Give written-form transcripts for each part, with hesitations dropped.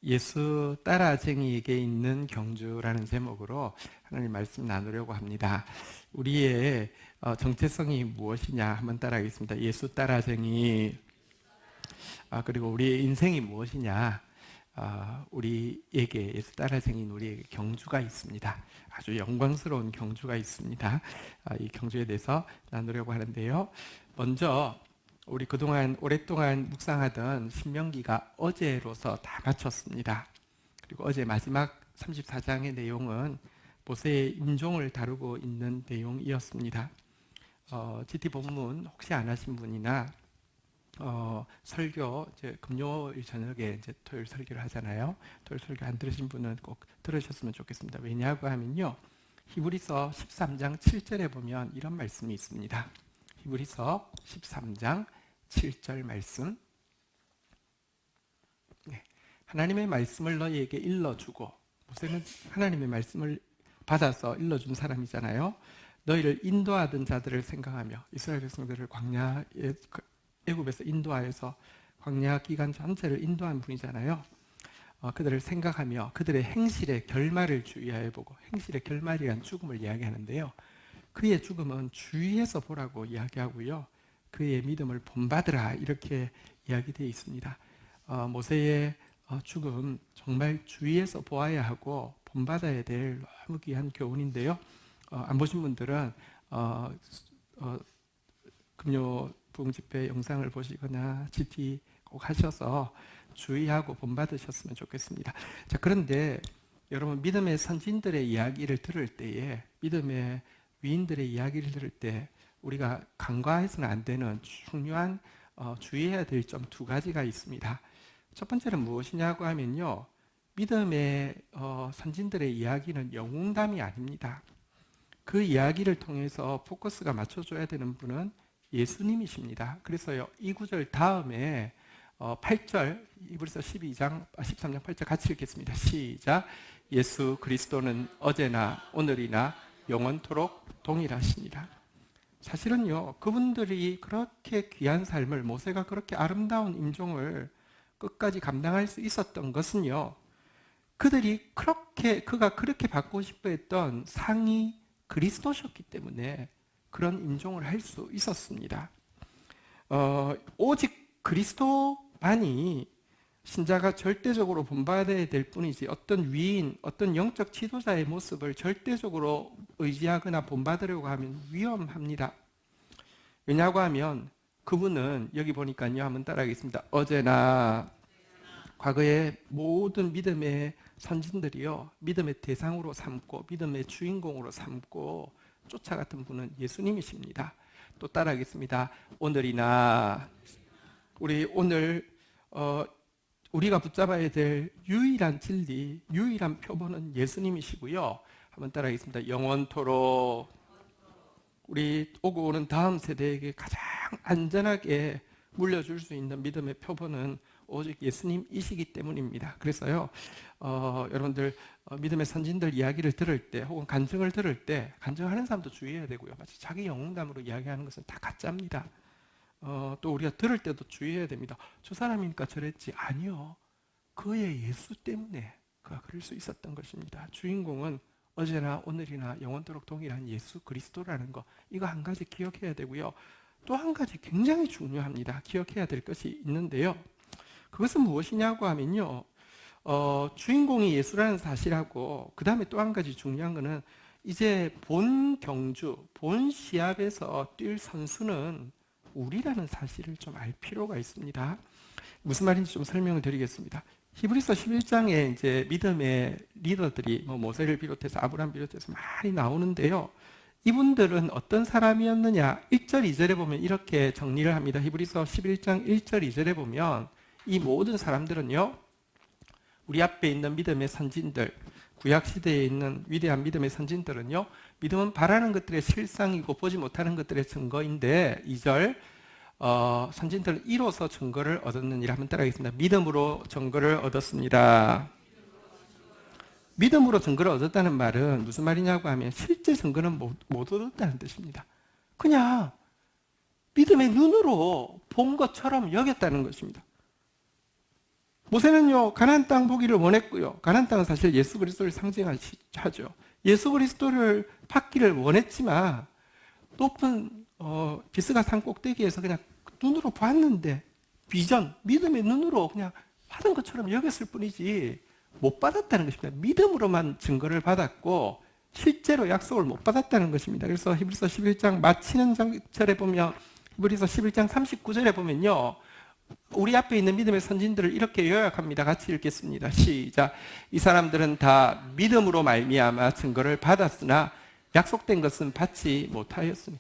예수 따라쟁이에게 있는 경주라는 제목으로 하나님 말씀 나누려고 합니다. 우리의 정체성이 무엇이냐 한번 따라하겠습니다. 예수 따라쟁이. 그리고 우리의 인생이 무엇이냐. 우리에게 예수 따라쟁이인 우리에게 경주가 있습니다. 아주 영광스러운 경주가 있습니다. 이 경주에 대해서 나누려고 하는데요. 먼저 우리 그동안 오랫동안 묵상하던 신명기가 어제로서 다 마쳤습니다. 그리고 어제 마지막 34장의 내용은 모세의 임종을 다루고 있는 내용이었습니다. GT 본문 혹시 안 하신 분이나 설교 이제 금요일 저녁에 이제 토요일 설교를 하잖아요. 토요일 설교 안 들으신 분은 꼭 들으셨으면 좋겠습니다. 왜냐고 하면요, 히브리서 13장 7절에 보면 이런 말씀이 있습니다. 히브리서 13장 7절 말씀. 하나님의 말씀을 너희에게 일러주고, 모세는 하나님의 말씀을 받아서 일러준 사람이잖아요. 너희를 인도하던 자들을 생각하며, 이스라엘 백성들을 광야에 애굽에서 인도하여서 광야 기간 전체를 인도한 분이잖아요. 그들을 생각하며 그들의 행실의 결말을 주의하여 보고, 행실의 결말이란 죽음을 이야기하는데요. 그의 죽음은 주위에서 보라고 이야기하고요. 그의 믿음을 본받으라 이렇게 이야기되어 있습니다. 모세의 죽음 정말 주위에서 보아야 하고 본받아야 될 너무 귀한 교훈인데요. 안 보신 분들은 금요 부흥집회 영상을 보시거나 GT 꼭 하셔서 주의하고 본받으셨으면 좋겠습니다. 자, 그런데 여러분, 믿음의 선진들의 이야기를 들을 때에, 믿음의 위인들의 이야기를 들을 때 우리가 간과해서는 안 되는 중요한 주의해야 될 점 두 가지가 있습니다. 첫 번째는 무엇이냐고 하면요, 믿음의 선진들의 이야기는 영웅담이 아닙니다. 그 이야기를 통해서 포커스가 맞춰줘야 되는 분은 예수님이십니다. 그래서요, 이 구절 다음에 8절, 히브리서 13장 8절 같이 읽겠습니다. 시작. 예수 그리스도는 어제나 오늘이나 영원토록 동일하시니라. 사실은요, 그분들이 그렇게 귀한 삶을, 모세가 그렇게 아름다운 임종을 끝까지 감당할 수 있었던 것은요, 그가 그렇게 받고 싶어 했던 상이 그리스도셨기 때문에 그런 임종을 할 수 있었습니다. 오직 그리스도만이 신자가 절대적으로 본받아야 될 뿐이지, 어떤 위인, 어떤 영적 지도자의 모습을 절대적으로 의지하거나 본받으려고 하면 위험합니다. 왜냐고 하면 그분은, 여기 보니까요, 한번 따라하겠습니다. 어제나, 과거의 모든 믿음의 선진들이요, 믿음의 대상으로 삼고 믿음의 주인공으로 삼고 쫓아갔던 분은 예수님이십니다. 또 따라하겠습니다. 오늘이나, 우리가 붙잡아야 될 유일한 진리, 유일한 표본은 예수님이시고요. 한번 따라하겠습니다. 영원토록, 우리 오고 오는 다음 세대에게 가장 안전하게 물려줄 수 있는 믿음의 표본은 오직 예수님이시기 때문입니다. 그래서요, 여러분들 믿음의 선진들 이야기를 들을 때, 혹은 간증을 들을 때, 간증하는 사람도 주의해야 되고요. 마치 자기 영웅담으로 이야기하는 것은 다 가짜입니다. 또 우리가 들을 때도 주의해야 됩니다. 저 사람이니까 저랬지. 아니요, 그의 예수 때문에 그가 그럴 수 있었던 것입니다. 주인공은 어제나 오늘이나 영원토록 동일한 예수 그리스도라는 거, 이거 한 가지 기억해야 되고요. 또 한 가지 굉장히 중요합니다. 기억해야 될 것이 있는데요. 그것은 무엇이냐고 하면요, 주인공이 예수라는 사실하고, 그 다음에 또 한 가지 중요한 것은, 이제 본 경주, 본 시합에서 뛸 선수는 우리라는 사실을 좀 알 필요가 있습니다. 무슨 말인지 좀 설명을 드리겠습니다. 히브리서 11장에 이제 믿음의 리더들이 모세를 비롯해서 아브라함 비롯해서 많이 나오는데요. 이분들은 어떤 사람이었느냐? 1절, 2절에 보면 이렇게 정리를 합니다. 히브리서 11장 1절, 2절에 보면 이 모든 사람들은요, 우리 앞에 있는 믿음의 선진들, 구약시대에 있는 위대한 믿음의 선진들은요, 믿음은 바라는 것들의 실상이고 보지 못하는 것들의 증거인데, 2절, 선진들은 이로써 증거를 얻었느니라. 한번 따라하겠습니다. 믿음으로 증거를 얻었습니다. 믿음으로 증거를 얻었다는 말은 무슨 말이냐고 하면, 실제 증거는 못 얻었다는 뜻입니다. 그냥 믿음의 눈으로 본 것처럼 여겼다는 것입니다. 모세는요, 가나안 땅 보기를 원했고요. 가나안 땅은 사실 예수 그리스도를 상징하죠. 예수 그리스도를 받기를 원했지만 높은 비스가 산 꼭대기에서 그냥 눈으로 봤는데 비전, 믿음의 눈으로 그냥 받은 것처럼 여겼을 뿐이지 못 받았다는 것입니다. 믿음으로만 증거를 받았고 실제로 약속을 못 받았다는 것입니다. 그래서 히브리서 11장 마치는 절에 보면 히브리서 11장 39절에 보면요. 우리 앞에 있는 믿음의 선진들을 이렇게 요약합니다. 같이 읽겠습니다. 시작. 이 사람들은 다 믿음으로 말미암아 증거를 받았으나 약속된 것은 받지 못하였으니.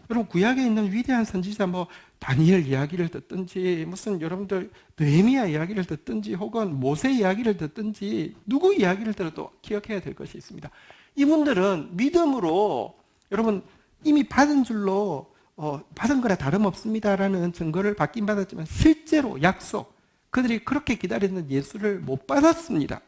여러분 구약에 있는 위대한 선지자 뭐 다니엘 이야기를 듣든지 무슨 여러분들 느헤미야 이야기를 듣든지 혹은 모세 이야기를 듣든지 누구 이야기를 들어도 기억해야 될 것이 있습니다. 이분들은 믿음으로 여러분 이미 받은 줄로 받은 거나 다름없습니다라는 증거를 받긴 받았지만 실제로 약속 그들이 그렇게 기다리는 예수를 못 받았습니다.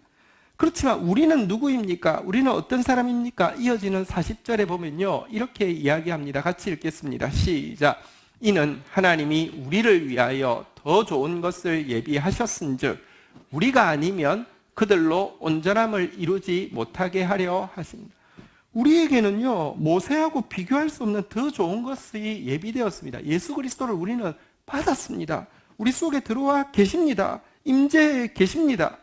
그렇지만 우리는 누구입니까? 우리는 어떤 사람입니까? 이어지는 40절에 보면요 이렇게 이야기합니다. 같이 읽겠습니다. 시작. 이는 하나님이 우리를 위하여 더 좋은 것을 예비하셨은즉 우리가 아니면 그들로 온전함을 이루지 못하게 하려 하십니다. 우리에게는요 모세하고 비교할 수 없는 더 좋은 것이 예비되었습니다. 예수 그리스도를 우리는 받았습니다. 우리 속에 들어와 계십니다. 임재해 계십니다.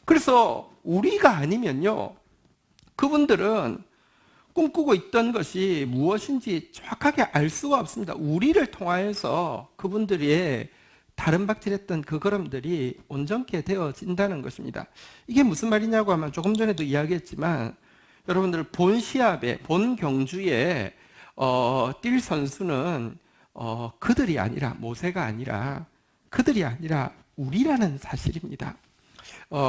그래서 우리가 아니면요 그분들은 꿈꾸고 있던 것이 무엇인지 정확하게 알 수가 없습니다. 우리를 통하여서 그분들의 다름박질했던 그 걸음들이 온전케 되어진다는 것입니다. 이게 무슨 말이냐고 하면 조금 전에도 이야기했지만 여러분들 본 시합에 본 경주에 뛸 선수는 그들이 아니라 모세가 아니라 그들이 아니라 우리라는 사실입니다.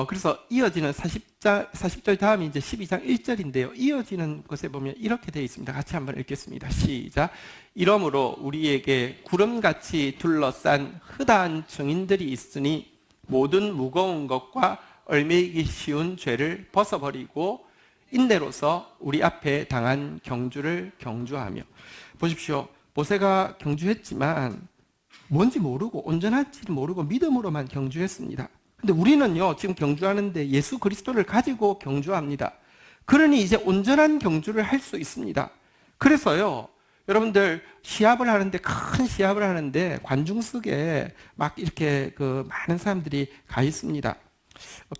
그래서 이어지는 40절 다음이 이제 12장 1절인데요. 이어지는 것에 보면 이렇게 되어 있습니다. 같이 한번 읽겠습니다. 시작. 이러므로 우리에게 구름같이 둘러싼 흐다한 증인들이 있으니 모든 무거운 것과 얽매이기 쉬운 죄를 벗어버리고 인내로서 우리 앞에 당한 경주를 경주하며. 보십시오. 모세가 경주했지만 뭔지 모르고 온전한지를 모르고 믿음으로만 경주했습니다. 근데 우리는요 지금 경주하는데 예수 그리스도를 가지고 경주합니다. 그러니 이제 온전한 경주를 할 수 있습니다. 그래서요 여러분들 시합을 하는데 큰 시합을 하는데 관중석에 막 이렇게 그 많은 사람들이 가 있습니다.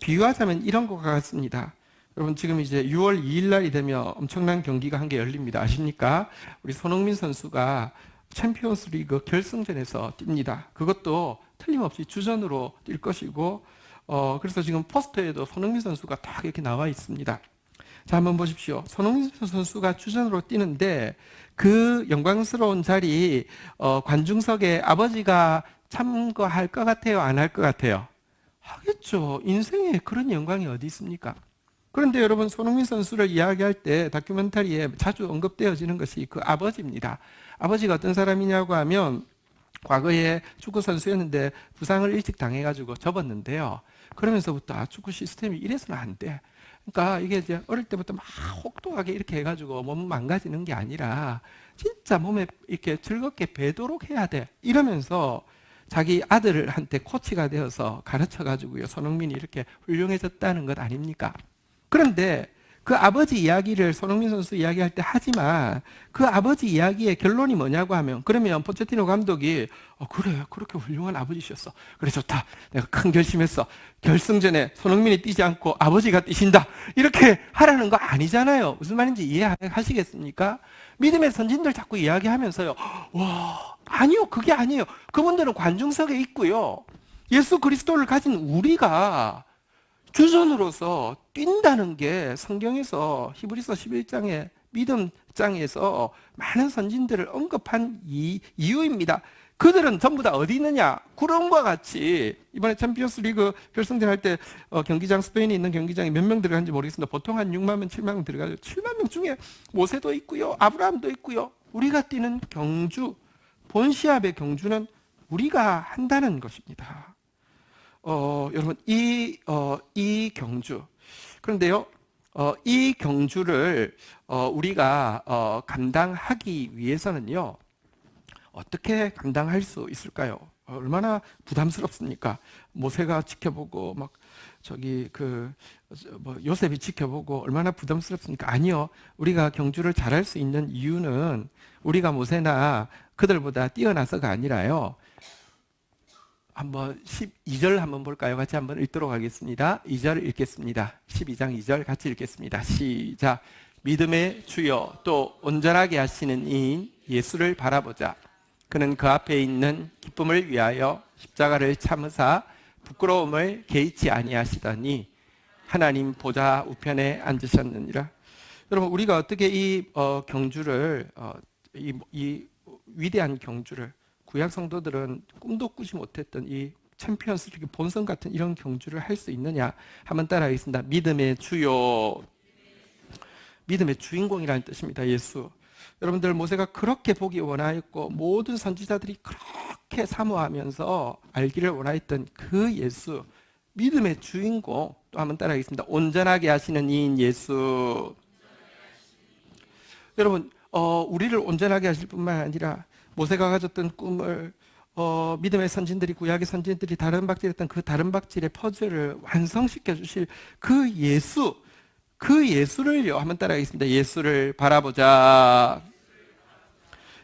비유하자면 이런 것 같습니다. 여러분 지금 이제 6월 2일 날이 되면 엄청난 경기가 한 개 열립니다. 아십니까? 우리 손흥민 선수가 챔피언스 리그 결승전에서 뜁니다. 그것도 틀림없이 주전으로 뛸 것이고 그래서 지금 포스터에도 손흥민 선수가 딱 이렇게 나와 있습니다. 자, 한번 보십시오. 손흥민 선수가 주전으로 뛰는데 그 영광스러운 자리 관중석에 아버지가 참가할 것 같아요? 안 할 것 같아요? 하겠죠. 인생에 그런 영광이 어디 있습니까? 그런데 여러분 손흥민 선수를 이야기할 때 다큐멘터리에 자주 언급되어지는 것이 그 아버지입니다. 아버지가 어떤 사람이냐고 하면 과거에 축구 선수였는데 부상을 일찍 당해가지고 접었는데요. 그러면서부터 축구 시스템이 이래서는 안 돼. 그러니까 이게 이제 어릴 때부터 막 혹독하게 이렇게 해가지고 몸 망가지는 게 아니라 진짜 몸에 이렇게 즐겁게 배도록 해야 돼. 이러면서 자기 아들한테 코치가 되어서 가르쳐가지고요. 손흥민이 이렇게 훌륭해졌다는 것 아닙니까? 그런데 그 아버지 이야기를 손흥민 선수 이야기할 때 하지만 그 아버지 이야기의 결론이 뭐냐고 하면 그러면 포체티노 감독이 그래 그렇게 훌륭한 아버지셨어. 그래 좋다. 내가 큰 결심했어. 결승전에 손흥민이 뛰지 않고 아버지가 뛰신다. 이렇게 하라는 거 아니잖아요. 무슨 말인지 이해하시겠습니까? 믿음의 선진들 자꾸 이야기하면서요. 와 아니요 그게 아니에요. 그분들은 관중석에 있고요. 예수 그리스도를 가진 우리가 주전으로서 뛴다는 게 성경에서 히브리서 11장의 믿음장에서 많은 선진들을 언급한 이유입니다. 그들은 전부 다 어디 있느냐? 구름과 같이 이번에 챔피언스 리그 결승전 할 때 경기장 스페인에 있는 경기장에 몇 명 들어간지 모르겠습니다. 보통 한 6만 명, 7만 명 들어가죠. 7만 명 중에 모세도 있고요. 아브라함도 있고요. 우리가 뛰는 경주, 본시합의 경주는 우리가 한다는 것입니다. 여러분, 이 경주. 그런데요, 이 경주를, 우리가, 감당하기 위해서는요, 어떻게 감당할 수 있을까요? 얼마나 부담스럽습니까? 모세가 지켜보고 막 요셉이 지켜보고 얼마나 부담스럽습니까? 아니요. 우리가 경주를 잘할 수 있는 이유는 우리가 모세나 그들보다 뛰어나서가 아니라요. 한번 12절 한번 볼까요? 같이 한번 읽도록 하겠습니다. 2절 읽겠습니다. 12장 2절 같이 읽겠습니다. 시작. 믿음의 주여 또 온전하게 하시는 이인 예수를 바라보자. 그는 그 앞에 있는 기쁨을 위하여 십자가를 참으사 부끄러움을 개의치 아니하시더니 하나님 보좌 우편에 앉으셨느니라. 여러분, 우리가 어떻게 이 경주를 이 위대한 경주를, 구약 성도들은 꿈도 꾸지 못했던 이 챔피언스 리그 본선 같은 이런 경주를 할 수 있느냐 한번 따라하겠습니다. 믿음의 주요, 믿음의 주인공이라는 뜻입니다. 예수. 여러분들, 모세가 그렇게 보기 원하였고 모든 선지자들이 그렇게 사모하면서 알기를 원하였던 그 예수, 믿음의 주인공. 또 한번 따라하겠습니다. 온전하게 하시는 이인 예수. 여러분, 우리를 온전하게 하실 뿐만 아니라 모세가 가졌던 꿈을 믿음의 선진들이, 구약의 선진들이 다른 박질했던 그 다른 박질의 퍼즐을 완성시켜 주실 그 예수, 그 예수를요, 한번 따라하겠습니다. 예수를 바라보자.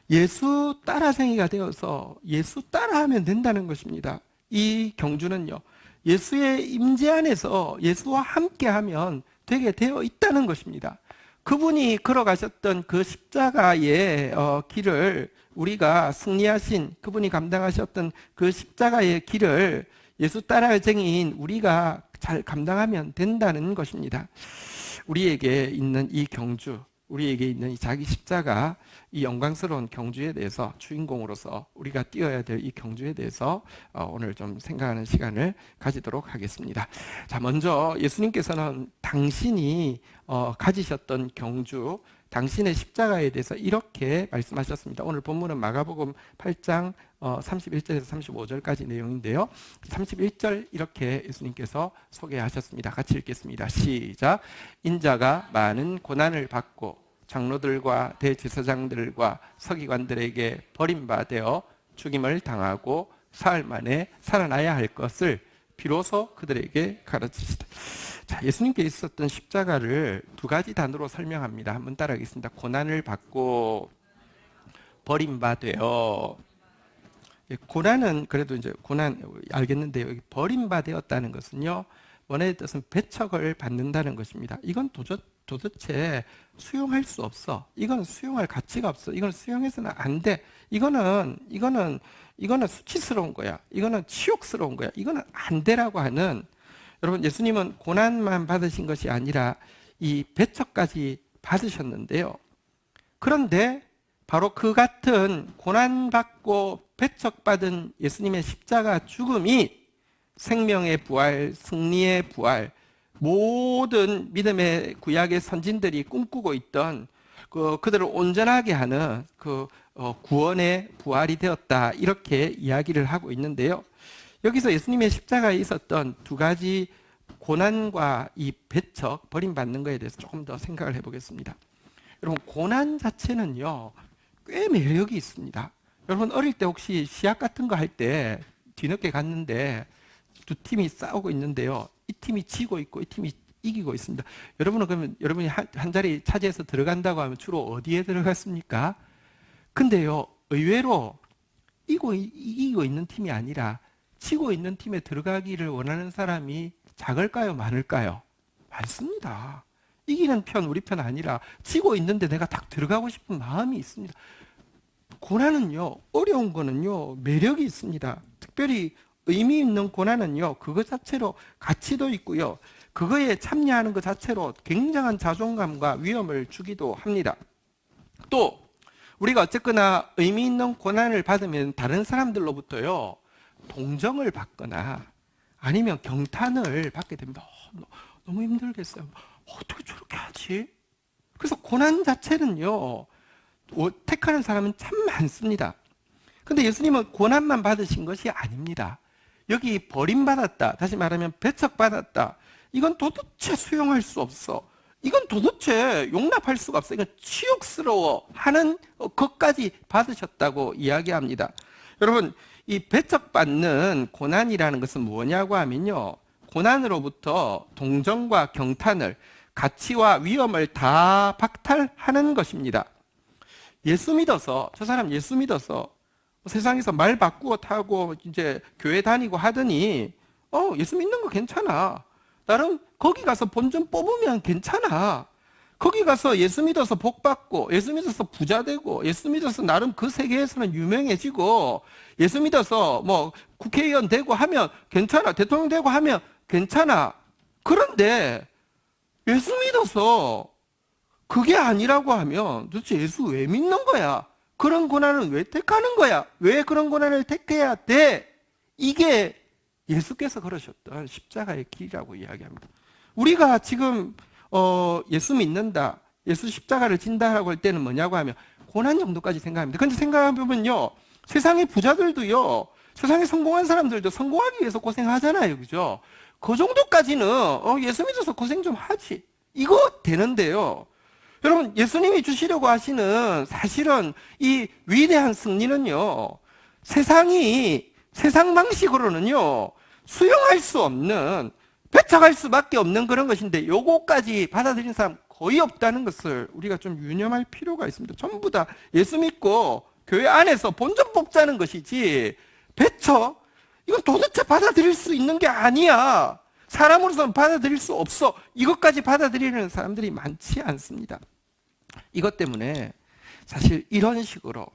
예수 따라생이가 되어서 예수 따라하면 된다는 것입니다. 이 경주는요, 예수의 임재 안에서 예수와 함께하면 되게 되어 있다는 것입니다. 그분이 걸어가셨던 그 십자가의 길을, 우리가 승리하신 그분이 감당하셨던 그 십자가의 길을 예수 따라쟁이인 우리가 잘 감당하면 된다는 것입니다. 우리에게 있는 이 경주, 우리에게 있는 이 자기 십자가, 이 영광스러운 경주에 대해서, 주인공으로서 우리가 뛰어야 될 이 경주에 대해서 오늘 좀 생각하는 시간을 가지도록 하겠습니다. 자, 먼저 예수님께서는 당신이 가지셨던 경주, 당신의 십자가에 대해서 이렇게 말씀하셨습니다. 오늘 본문은 마가복음 8장 31절에서 35절까지 내용인데요. 31절 이렇게 예수님께서 소개하셨습니다. 같이 읽겠습니다. 시작. 인자가 많은 고난을 받고 장로들과 대제사장들과 서기관들에게 버림받아 죽임을 당하고 사흘 만에 살아나야 할 것을 비로소 그들에게 가르치시다. 자, 예수님께 있었던 십자가를 두 가지 단어로 설명합니다. 한번 따라하겠습니다. 고난을 받고 버림받아요. 고난은 그래도 이제 고난 알겠는데, 여기 버림받았다는 것은요, 원어의 뜻은 배척을 받는다는 것입니다. 이건 도대체 수용할 수 없어. 이건 수용할 가치가 없어. 이건 수용해서는 안 돼. 이거는 수치스러운 거야. 이거는 치욕스러운 거야. 이거는 안 되라고 하는, 여러분, 예수님은 고난만 받으신 것이 아니라 이 배척까지 받으셨는데요. 그런데 바로 그 같은 고난받고 배척받은 예수님의 십자가 죽음이 생명의 부활, 승리의 부활, 모든 믿음의 구약의 선진들이 꿈꾸고 있던 그들을 온전하게 하는 구원의 부활이 되었다, 이렇게 이야기를 하고 있는데요. 여기서 예수님의 십자가에 있었던 두 가지 고난과 이 배척, 버림받는 것에 대해서 조금 더 생각을 해보겠습니다. 여러분, 고난 자체는요, 꽤 매력이 있습니다. 여러분, 어릴 때 혹시 시합 같은 거 할 때 뒤늦게 갔는데 두 팀이 싸우고 있는데요, 이 팀이 지고 있고 이 팀이 이기고 있습니다. 여러분은 그러면 여러분이 한 자리 차지해서 들어간다고 하면 주로 어디에 들어갔습니까? 근데요, 의외로 이기고 있는 팀이 아니라 지고 있는 팀에 들어가기를 원하는 사람이 작을까요, 많을까요? 많습니다. 이기는 편, 우리 편 아니라 지고 있는데 내가 딱 들어가고 싶은 마음이 있습니다. 고난은요, 어려운 거는요, 매력이 있습니다. 특별히 의미 있는 고난은요, 그것 자체로 가치도 있고요, 그거에 참여하는 것 자체로 굉장한 자존감과 위험을 주기도 합니다. 또 우리가 어쨌거나 의미 있는 고난을 받으면 다른 사람들로부터요, 동정을 받거나 아니면 경탄을 받게 됩니다. 너무 힘들겠어요. 어떻게 저렇게 하지? 그래서 고난 자체는요, 택하는 사람은 참 많습니다. 근데 예수님은 고난만 받으신 것이 아닙니다. 여기 버림받았다, 다시 말하면 배척받았다, 이건 도대체 수용할 수 없어. 이건 도대체 용납할 수가 없어. 이건 치욕스러워 하는 것까지 받으셨다고 이야기합니다. 여러분, 이 배척받는 고난이라는 것은 뭐냐고 하면요, 고난으로부터 동정과 경탄을, 가치와 위험을 다 박탈하는 것입니다. 예수 믿어서, 저 사람 예수 믿어서 세상에서 말 바꾸어 타고 이제 교회 다니고 하더니 예수 믿는 거 괜찮아, 나름 거기 가서 본전 뽑으면 괜찮아, 거기 가서 예수 믿어서 복 받고 예수 믿어서 부자 되고 예수 믿어서 나름 그 세계에서는 유명해지고 예수 믿어서 뭐 국회의원 되고 하면 괜찮아, 대통령 되고 하면 괜찮아. 그런데 예수 믿어서 그게 아니라고 하면 도대체 예수 왜 믿는 거야? 그런 고난을 왜 택하는 거야? 왜 그런 고난을 택해야 돼? 이게 예수께서 걸으셨던 십자가의 길이라고 이야기합니다. 우리가 지금 예수 믿는다, 예수 십자가를 진다라고 할 때는 뭐냐고 하면 고난 정도까지 생각합니다. 근데 생각해보면요, 세상의 부자들도요, 세상에 성공한 사람들도 성공하기 위해서 고생하잖아요, 그죠? 그 정도까지는 예수 믿어서 고생 좀 하지, 이거 되는데요, 여러분, 예수님이 주시려고 하시는 사실은 이 위대한 승리는요, 세상 방식으로는요 수용할 수 없는, 배척할 수밖에 없는 그런 것인데, 요거까지 받아들인 사람 거의 없다는 것을 우리가 좀 유념할 필요가 있습니다. 전부 다 예수 믿고 교회 안에서 본전 뽑자는 것이지, 배척, 이건 도대체 받아들일 수 있는 게 아니야, 사람으로서는 받아들일 수 없어, 이것까지 받아들이는 사람들이 많지 않습니다. 이것 때문에 사실 이런 식으로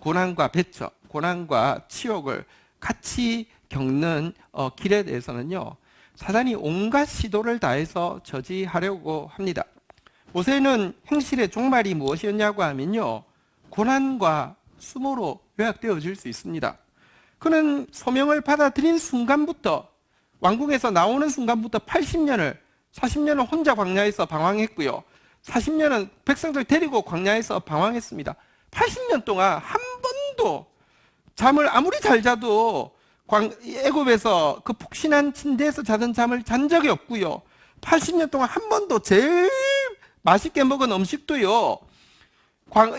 고난과 배척, 고난과 치욕을 같이 겪는 길에 대해서는요, 사단이 온갖 시도를 다해서 저지하려고 합니다. 모세는 행실의 종말이 무엇이었냐고 하면요, 고난과 수모로 요약되어질 수 있습니다. 그는 소명을 받아들인 순간부터, 왕궁에서 나오는 순간부터 40년을 혼자 광야에서 방황했고요, 40년은 백성들 데리고 광야에서 방황했습니다. 80년 동안 한 번도 잠을 아무리 잘 자도 애굽에서 그 푹신한 침대에서 자던 잠을 잔 적이 없고요, 80년 동안 한 번도 제일 맛있게 먹은 음식도요,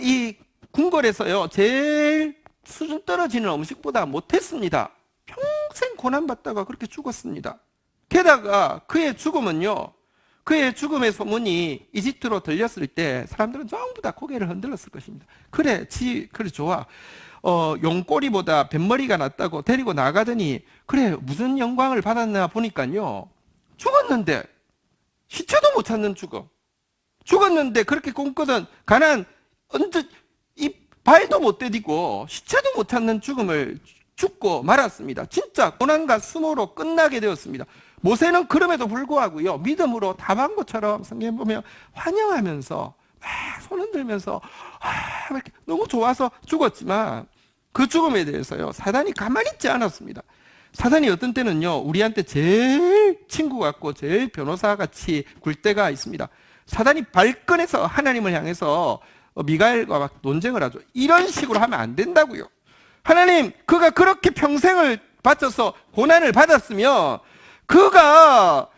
이 궁궐에서요 제일 수준 떨어지는 음식보다 못했습니다. 평생 고난받다가 그렇게 죽었습니다. 게다가 그의 죽음은요, 그의 죽음의 소문이 이집트로 들렸을 때 사람들은 전부 다 고개를 흔들었을 것입니다. 그래 좋아, 용꼬리보다 뱃머리가 낫다고 데리고 나가더니, 그래 무슨 영광을 받았나 보니까요, 죽었는데 시체도 못 찾는 죽음, 죽었는데 그렇게 꿈꾸던 가난, 이 발도 못 디디고 시체도 못 찾는 죽음을 죽고 말았습니다. 진짜 고난과 수모로 끝나게 되었습니다. 모세는 그럼에도 불구하고요, 믿음으로 답한 것처럼 성경에 보면 환영하면서 막 손 흔들면서 이렇게 너무 좋아서 죽었지만, 그 죽음에 대해서요 사단이 가만히 있지 않았습니다. 사단이 어떤 때는요 우리한테 제일 친구 같고 제일 변호사 같이 굴 때가 있습니다. 사단이 발끈해서 하나님을 향해서 미가엘과 막 논쟁을 하죠. 이런 식으로 하면 안 된다고요. 하나님, 그가 그렇게 평생을 바쳐서 고난을 받았으면 그가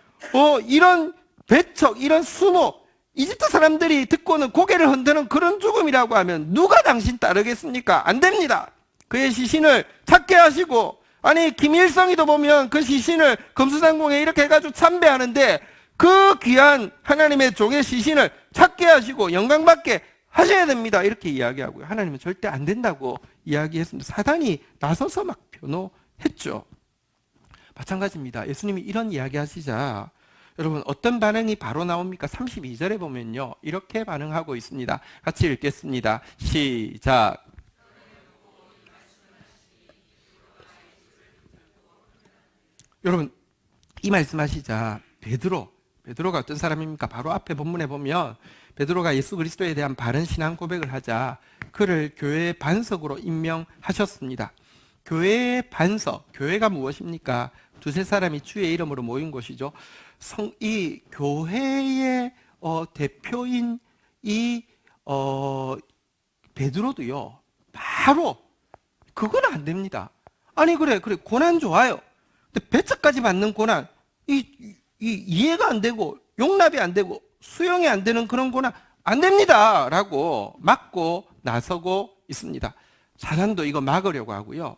이런 배척, 이런 수모, 이집트 사람들이 듣고는 고개를 흔드는 그런 죽음이라고 하면 누가 당신 따르겠습니까? 안 됩니다. 그의 시신을 찾게 하시고, 아니 김일성이도 보면 그 시신을 금수산궁에 이렇게 해가지고 참배하는데, 그 귀한 하나님의 종의 시신을 찾게 하시고 영광받게 하셔야 됩니다, 이렇게 이야기하고요. 하나님은 절대 안 된다고 이야기했습니다. 사단이 나서서 막 변호했죠. 마찬가지입니다. 예수님이 이런 이야기 하시자 여러분 어떤 반응이 바로 나옵니까? 32절에 보면요 이렇게 반응하고 있습니다. 같이 읽겠습니다. 시작. 여러분 이 말씀하시자 베드로가 어떤 사람입니까? 바로 앞에 본문에 보면 베드로가 예수 그리스도에 대한 바른 신앙 고백을 하자 그를 교회의 반석으로 임명하셨습니다. 교회의 반석, 교회가 무엇입니까? 두세 사람이 주의 이름으로 모인 곳이죠. 이 교회의 대표인 이 베드로도요 바로 그건 안 됩니다. 아니 그래 고난 좋아요. 근데 배척까지 받는 고난, 이해가 안 되고 용납이 안 되고 수용이 안 되는 그런 고난 안 됩니다 라고 막고 나서고 있습니다. 사단도 이거 막으려고 하고요.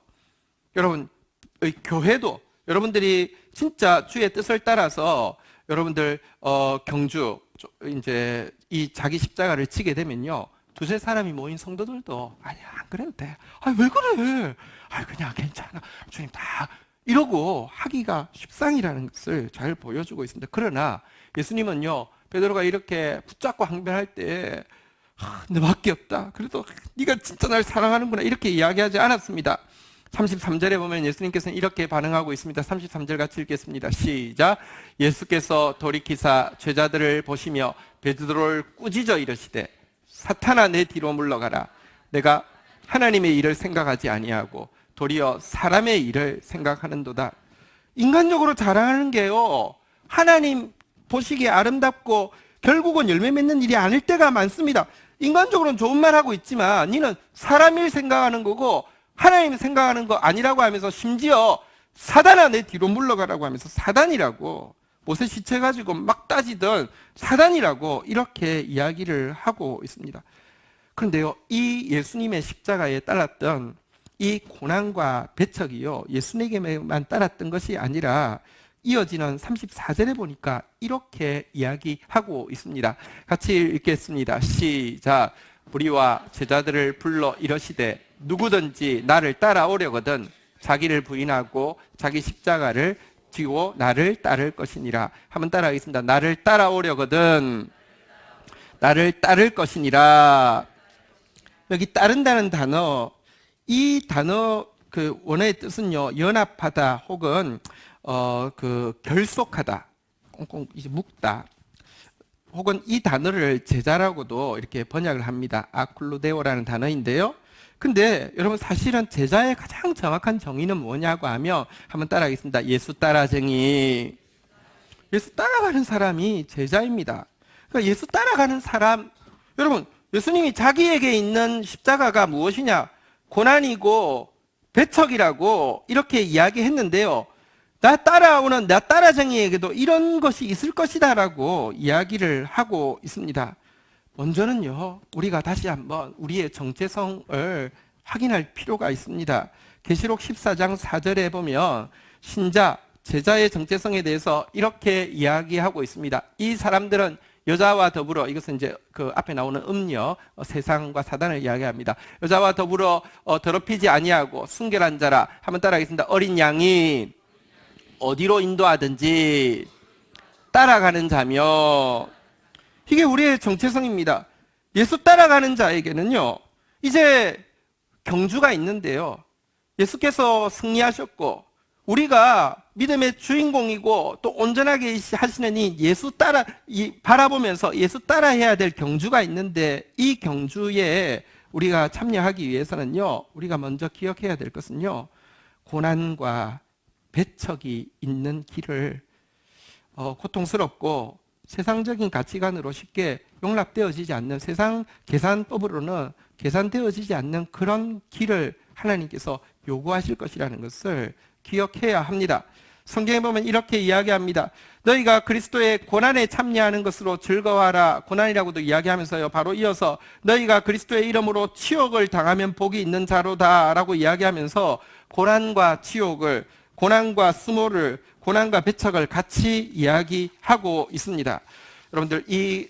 여러분, 교회도 여러분들이 진짜 주의 뜻을 따라서 여러분들 경주 이제 이 자기 십자가를 지게 되면요, 두세 사람이 모인 성도들도 아니야 안 그래도 돼. 아 왜 그래? 아 그냥 괜찮아. 주님 다 이러고 하기가 십상이라는 것을 잘 보여주고 있습니다. 그러나 예수님은요, 베드로가 이렇게 붙잡고 항변할 때 너밖에 없다. 그래도 네가 진짜 날 사랑하는구나 이렇게 이야기하지 않았습니다. 33절에 보면 예수님께서는 이렇게 반응하고 있습니다. 33절 같이 읽겠습니다. 시작. 예수께서 돌이키사 제자들을 보시며 베드로를 꾸짖어 이르시되 사탄아 내 뒤로 물러가라. 내가 하나님의 일을 생각하지 아니하고 도리어 사람의 일을 생각하는도다. 인간적으로 자랑하는 게요, 하나님 보시기에 아름답고 결국은 열매 맺는 일이 아닐 때가 많습니다. 인간적으로는 좋은 말 하고 있지만 니는 사람 일 생각하는 거고 하나님 생각하는 거 아니라고 하면서 심지어 사단아 내 뒤로 물러가라고 하면서 사단이라고, 못에 시체 가지고 막 따지던 사단이라고 이렇게 이야기를 하고 있습니다. 그런데요, 이 예수님의 십자가에 따랐던 이 고난과 배척이요, 예수님에게만 따랐던 것이 아니라 이어지는 34절에 보니까 이렇게 이야기하고 있습니다. 같이 읽겠습니다. 시작. 우리와 제자들을 불러 이러시되 누구든지 나를 따라오려거든 자기를 부인하고 자기 십자가를 지고 나를 따를 것이니라. 한번 따라하겠습니다. 나를 따라오려거든 나를 따를 것이니라. 여기 따른다는 단어, 이 단어 그 원어의 뜻은요, 연합하다 혹은 결속하다, 꽁꽁 이제 묶다, 혹은 이 단어를 제자라고도 이렇게 번역을 합니다. 아클루데오라는 단어인데요. 근데 여러분 사실은 제자의 가장 정확한 정의는 뭐냐고 하면 한번 따라하겠습니다. 예수 따라쟁이. 예수 따라가는 사람이 제자입니다. 그러니까 예수 따라가는 사람, 여러분 예수님이 자기에게 있는 십자가가 무엇이냐? 고난이고 배척이라고 이렇게 이야기했는데요, 나 따라오는 나 따라쟁이에게도 이런 것이 있을 것이다 라고 이야기를 하고 있습니다. 먼저는요, 우리가 다시 한번 우리의 정체성을 확인할 필요가 있습니다. 계시록 14장 4절에 보면 신자, 제자의 정체성에 대해서 이렇게 이야기하고 있습니다. 이 사람들은 여자와 더불어, 이것은 이제 그 앞에 나오는 음녀, 세상과 사단을 이야기합니다. 여자와 더불어 더럽히지 아니하고 순결한 자라. 한번 따라하겠습니다. 어린 양이 어디로 인도하든지 따라가는 자며. 이게 우리의 정체성입니다. 예수 따라가는 자에게는요, 이제 경주가 있는데요, 예수께서 승리하셨고 우리가 믿음의 주인공이고 또 온전하게 하시는 이 예수 따라 바라보면서 예수 따라해야 될 경주가 있는데, 이 경주에 우리가 참여하기 위해서는요, 우리가 먼저 기억해야 될 것은요, 고난과 배척이 있는 길을 고통스럽고 세상적인 가치관으로 쉽게 용납되어지지 않는, 세상 계산법으로는 계산되어지지 않는 그런 길을 하나님께서 요구하실 것이라는 것을 기억해야 합니다. 성경에 보면 이렇게 이야기합니다. 너희가 그리스도의 고난에 참여하는 것으로 즐거워하라. 고난이라고도 이야기하면서요, 바로 이어서 너희가 그리스도의 이름으로 치욕을 당하면 복이 있는 자로다 라고 이야기하면서 고난과 치욕을, 고난과 수모를, 고난과 배척을 같이 이야기하고 있습니다. 여러분들, 이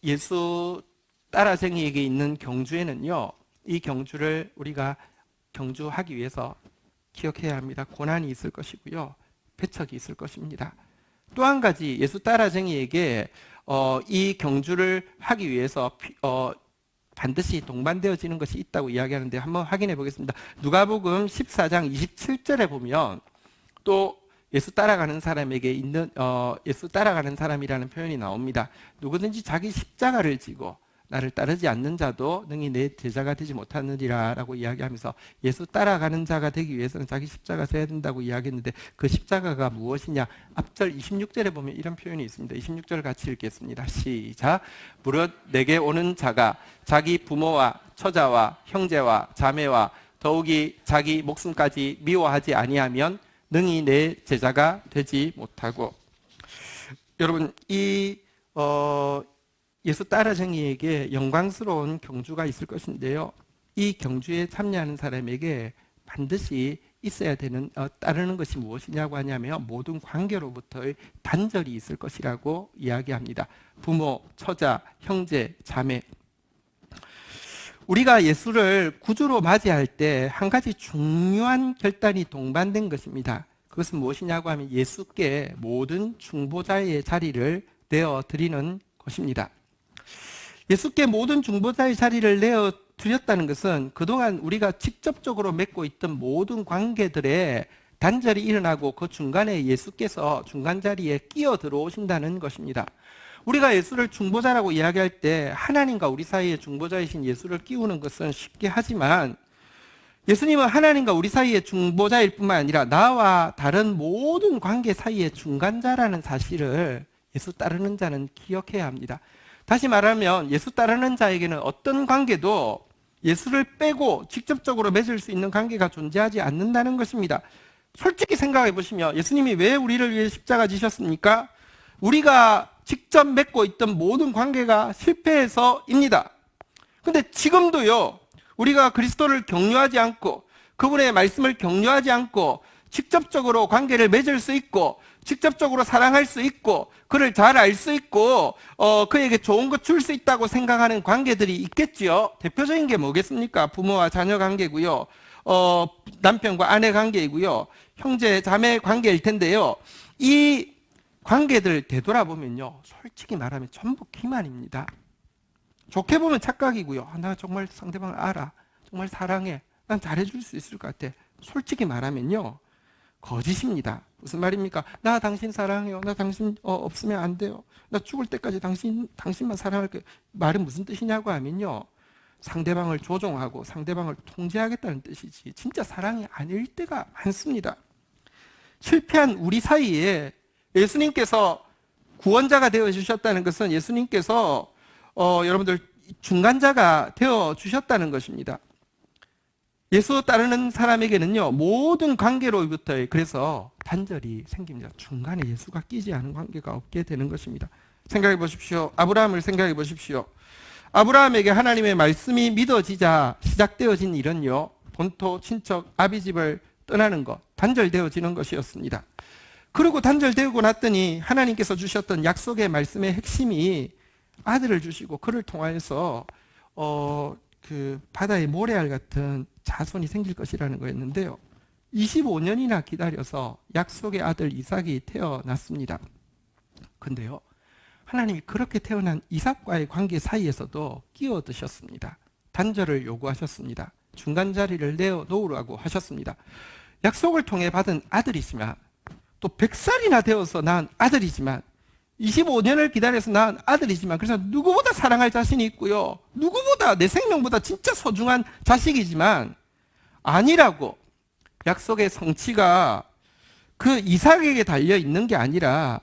예수 따라쟁이에게 있는 경주에는요, 이 경주를 우리가 경주하기 위해서 기억해야 합니다. 고난이 있을 것이고요, 배척이 있을 것입니다. 또 한 가지, 예수 따라쟁이에게 이 경주를 하기 위해서 반드시 동반되어지는 것이 있다고 이야기하는데 한번 확인해 보겠습니다. 누가복음 14장 27절에 보면 또 예수 따라가는 사람에게 있는 예수 따라가는 사람이라는 표현이 나옵니다. 누구든지 자기 십자가를 지고 나를 따르지 않는 자도 능히 내 제자가 되지 못하느니라 라고 이야기하면서 예수 따라가는 자가 되기 위해서는 자기 십자가 져야 된다고 이야기했는데, 그 십자가가 무엇이냐? 앞절 26절에 보면 이런 표현이 있습니다. 26절 같이 읽겠습니다. 시작. 무릇 내게 오는 자가 자기 부모와 처자와 형제와 자매와 더욱이 자기 목숨까지 미워하지 아니하면 능히 내 제자가 되지 못하고. 여러분, 이 예수 따라쟁이에게 영광스러운 경주가 있을 것인데요, 이 경주에 참여하는 사람에게 반드시 있어야 되는 따르는 것이 무엇이냐고 하냐면 모든 관계로부터의 단절이 있을 것이라고 이야기합니다. 부모, 처자, 형제, 자매. 우리가 예수를 구주로 맞이할 때 한 가지 중요한 결단이 동반된 것입니다. 그것은 무엇이냐고 하면 예수께 모든 중보자의 자리를 내어드리는 것입니다. 예수께 모든 중보자의 자리를 내어드렸다는 것은 그동안 우리가 직접적으로 맺고 있던 모든 관계들의 단절이 일어나고 그 중간에 예수께서 중간 자리에 끼어 들어오신다는 것입니다. 우리가 예수를 중보자라고 이야기할 때 하나님과 우리 사이에 중보자이신 예수를 끼우는 것은 쉽게 하지만 예수님은 하나님과 우리 사이의 중보자일 뿐만 아니라 나와 다른 모든 관계 사이의 중간자라는 사실을 예수 따르는 자는 기억해야 합니다. 다시 말하면 예수 따르는 자에게는 어떤 관계도 예수를 빼고 직접적으로 맺을 수 있는 관계가 존재하지 않는다는 것입니다. 솔직히 생각해 보시면 예수님이 왜 우리를 위해 십자가 지셨습니까? 우리가 직접 맺고 있던 모든 관계가 실패해서입니다. 근데 지금도요, 우리가 그리스도를 격려하지 않고 그분의 말씀을 격려하지 않고 직접적으로 관계를 맺을 수 있고 직접적으로 사랑할 수 있고 그를 잘 알 수 있고 그에게 좋은 것 줄 수 있다고 생각하는 관계들이 있겠지요. 대표적인 게 뭐겠습니까? 부모와 자녀 관계고요, 남편과 아내 관계이고요, 형제 자매 관계일 텐데요. 이 관계들 되돌아보면요, 솔직히 말하면 전부 기만입니다. 좋게 보면 착각이고요. 나 정말 상대방을 알아, 정말 사랑해, 난 잘해줄 수 있을 것 같아. 솔직히 말하면요, 거짓입니다. 무슨 말입니까? 나 당신 사랑해요. 나 당신 없으면 안 돼요. 나 죽을 때까지 당신만 사랑할게요. 말은 무슨 뜻이냐고 하면요, 상대방을 조종하고 상대방을 통제하겠다는 뜻이지 진짜 사랑이 아닐 때가 많습니다. 실패한 우리 사이에 예수님께서 구원자가 되어주셨다는 것은 예수님께서 여러분들 중간자가 되어주셨다는 것입니다. 예수 따르는 사람에게는요, 모든 관계로부터 그래서 단절이 생깁니다. 중간에 예수가 끼지 않은 관계가 없게 되는 것입니다. 생각해 보십시오. 아브라함을 생각해 보십시오. 아브라함에게 하나님의 말씀이 믿어지자 시작되어진 일은요, 본토, 친척, 아비 집을 떠나는 것, 단절되어지는 것이었습니다. 그리고 단절되고 났더니 하나님께서 주셨던 약속의 말씀의 핵심이 아들을 주시고 그를 통하여서 그 바다의 모래알 같은 자손이 생길 것이라는 거였는데요, 25년이나 기다려서 약속의 아들 이삭이 태어났습니다. 근데요, 하나님이 그렇게 태어난 이삭과의 관계 사이에서도 끼어드셨습니다. 단절을 요구하셨습니다. 중간 자리를 내어놓으라고 하셨습니다. 약속을 통해 받은 아들이지만 또 100살이나 되어서 낳은 아들이지만 25년을 기다려서 낳은 아들이지만 그래서 누구보다 사랑할 자신이 있고요, 누구보다 내 생명보다 진짜 소중한 자식이지만 아니라고, 약속의 성취가 그 이삭에게 달려 있는 게 아니라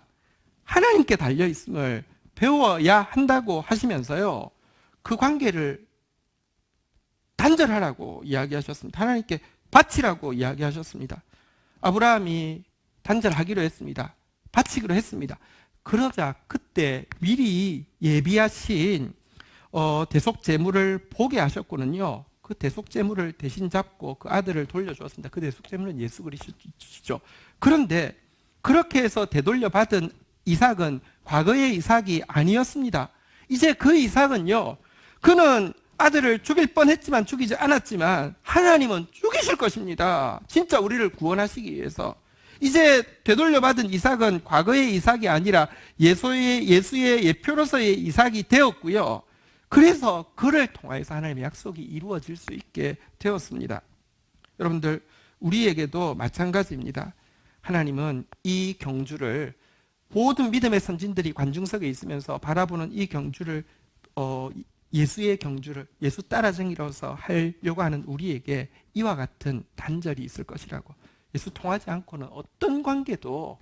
하나님께 달려 있음을 배워야 한다고 하시면서요, 그 관계를 단절하라고 이야기하셨습니다. 하나님께 바치라고 이야기하셨습니다. 아브라함이 단절하기로 했습니다. 바치기로 했습니다. 그러자 그때 미리 예비하신 대속 제물을 보게 하셨거든요. 그 대속 제물을 대신 잡고 그 아들을 돌려주었습니다. 그 대속 제물은 예수 그리스도시죠. 그런데 그렇게 해서 되돌려 받은 이삭은 과거의 이삭이 아니었습니다. 이제 그 이삭은요, 그는 아들을 죽일 뻔했지만 죽이지 않았지만 하나님은 죽이실 것입니다. 진짜 우리를 구원하시기 위해서. 이제 되돌려 받은 이삭은 과거의 이삭이 아니라 예수의 예표로서의 이삭이 되었고요. 그래서 그를 통하여서 하나님의 약속이 이루어질 수 있게 되었습니다. 여러분들, 우리에게도 마찬가지입니다. 하나님은 이 경주를, 모든 믿음의 선진들이 관중석에 있으면서 바라보는 이 경주를, 예수의 경주를 예수 따라쟁이로서 하려고 하는 우리에게 이와 같은 단절이 있을 것이라고, 예수 통하지 않고는 어떤 관계도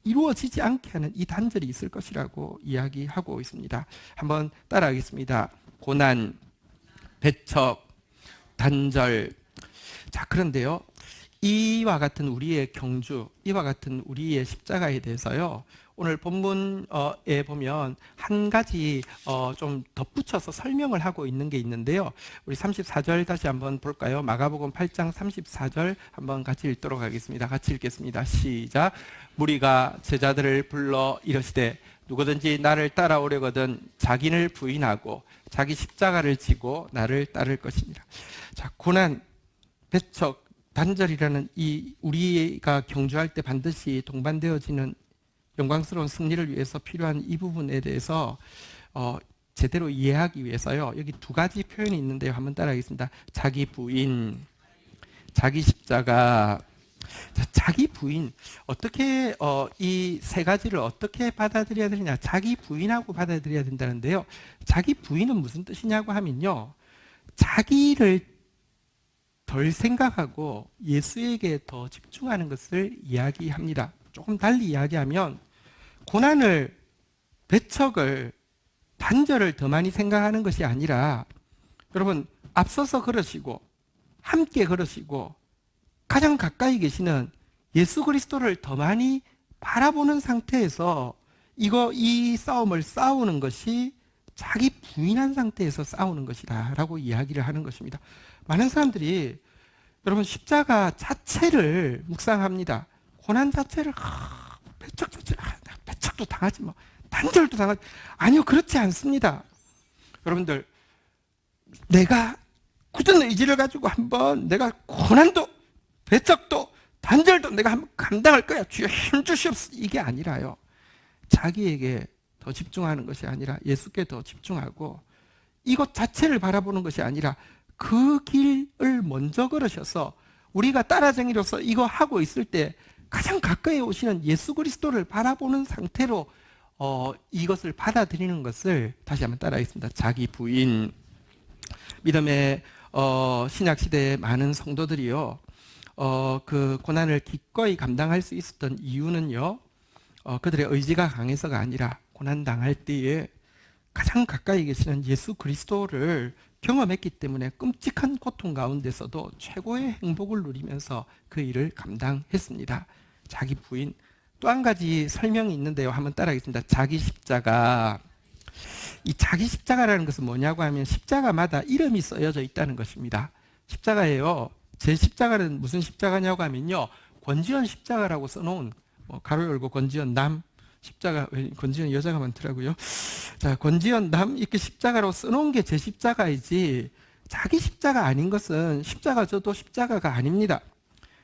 이루어지지 않게 하는 이 단절이 있을 것이라고 이야기하고 있습니다. 한번 따라하겠습니다. 고난, 배척, 단절. 자, 그런데요, 이와 같은 우리의 경주, 이와 같은 우리의 십자가에 대해서요, 오늘 본문에 보면 한 가지 좀 덧붙여서 설명을 하고 있는 게 있는데요. 우리 34절 다시 한번 볼까요? 마가복음 8장 34절 한번 같이 읽도록 하겠습니다. 같이 읽겠습니다. 시작. 무리가 제자들을 불러 이르시되 누구든지 나를 따라오려거든 자기를 부인하고 자기 십자가를 지고 나를 따를 것입니다. 자, 고난, 배척, 단절이라는 이 우리가 경주할 때 반드시 동반되어지는 영광스러운 승리를 위해서 필요한 이 부분에 대해서 제대로 이해하기 위해서요. 여기 두 가지 표현이 있는데요. 한번 따라하겠습니다. 자기 부인, 자기 십자가. 자, 자기 부인, 어떻게 이 세 가지를 어떻게 받아들여야 되느냐? 자기 부인하고 받아들여야 된다는데요. 자기 부인은 무슨 뜻이냐고 하면요, 자기를 덜 생각하고 예수에게 더 집중하는 것을 이야기합니다. 조금 달리 이야기하면 고난을, 배척을, 단절을 더 많이 생각하는 것이 아니라, 여러분 앞서서 걸으시고 함께 걸으시고 가장 가까이 계시는 예수 그리스도를 더 많이 바라보는 상태에서 이 싸움을 싸우는 것이 자기 부인한 상태에서 싸우는 것이다 라고 이야기를 하는 것입니다. 많은 사람들이 여러분 십자가 자체를 묵상합니다. 고난 자체를 배척도 당하지 뭐 단절도 당하지. 아니요, 그렇지 않습니다. 여러분들, 내가 굳은 의지를 가지고 한번 내가 고난도 배척도 단절도 내가 한번 감당할 거야, 주여 힘 주시옵소서, 이게 아니라요, 자기에게 더 집중하는 것이 아니라 예수께 더 집중하고 이것 자체를 바라보는 것이 아니라 그 길을 먼저 걸으셔서 우리가 따라쟁이로서 이거 하고 있을 때 가장 가까이 오시는 예수 그리스도를 바라보는 상태로 이것을 받아들이는 것을 다시 한번 따라하겠습니다. 자기 부인. 믿음의 신약 시대의 많은 성도들이요, 그 고난을 기꺼이 감당할 수 있었던 이유는요, 그들의 의지가 강해서가 아니라 고난 당할 때에 가장 가까이 계시는 예수 그리스도를 경험했기 때문에 끔찍한 고통 가운데서도 최고의 행복을 누리면서 그 일을 감당했습니다. 자기 부인. 또 한 가지 설명이 있는데요. 한번 따라하겠습니다. 자기 십자가. 이 자기 십자가라는 것은 뭐냐고 하면 십자가마다 이름이 쓰여져 있다는 것입니다. 십자가예요. 제 십자가는 무슨 십자가냐고 하면요, 권지연 십자가라고 써놓은, 가로 열고 권지연 남 십자가, 권지연 여자가 많더라고요. 자, 권지연 남 이렇게 십자가로 써놓은 게 제 십자가이지, 자기 십자가 아닌 것은 십자가 저도 십자가가 아닙니다.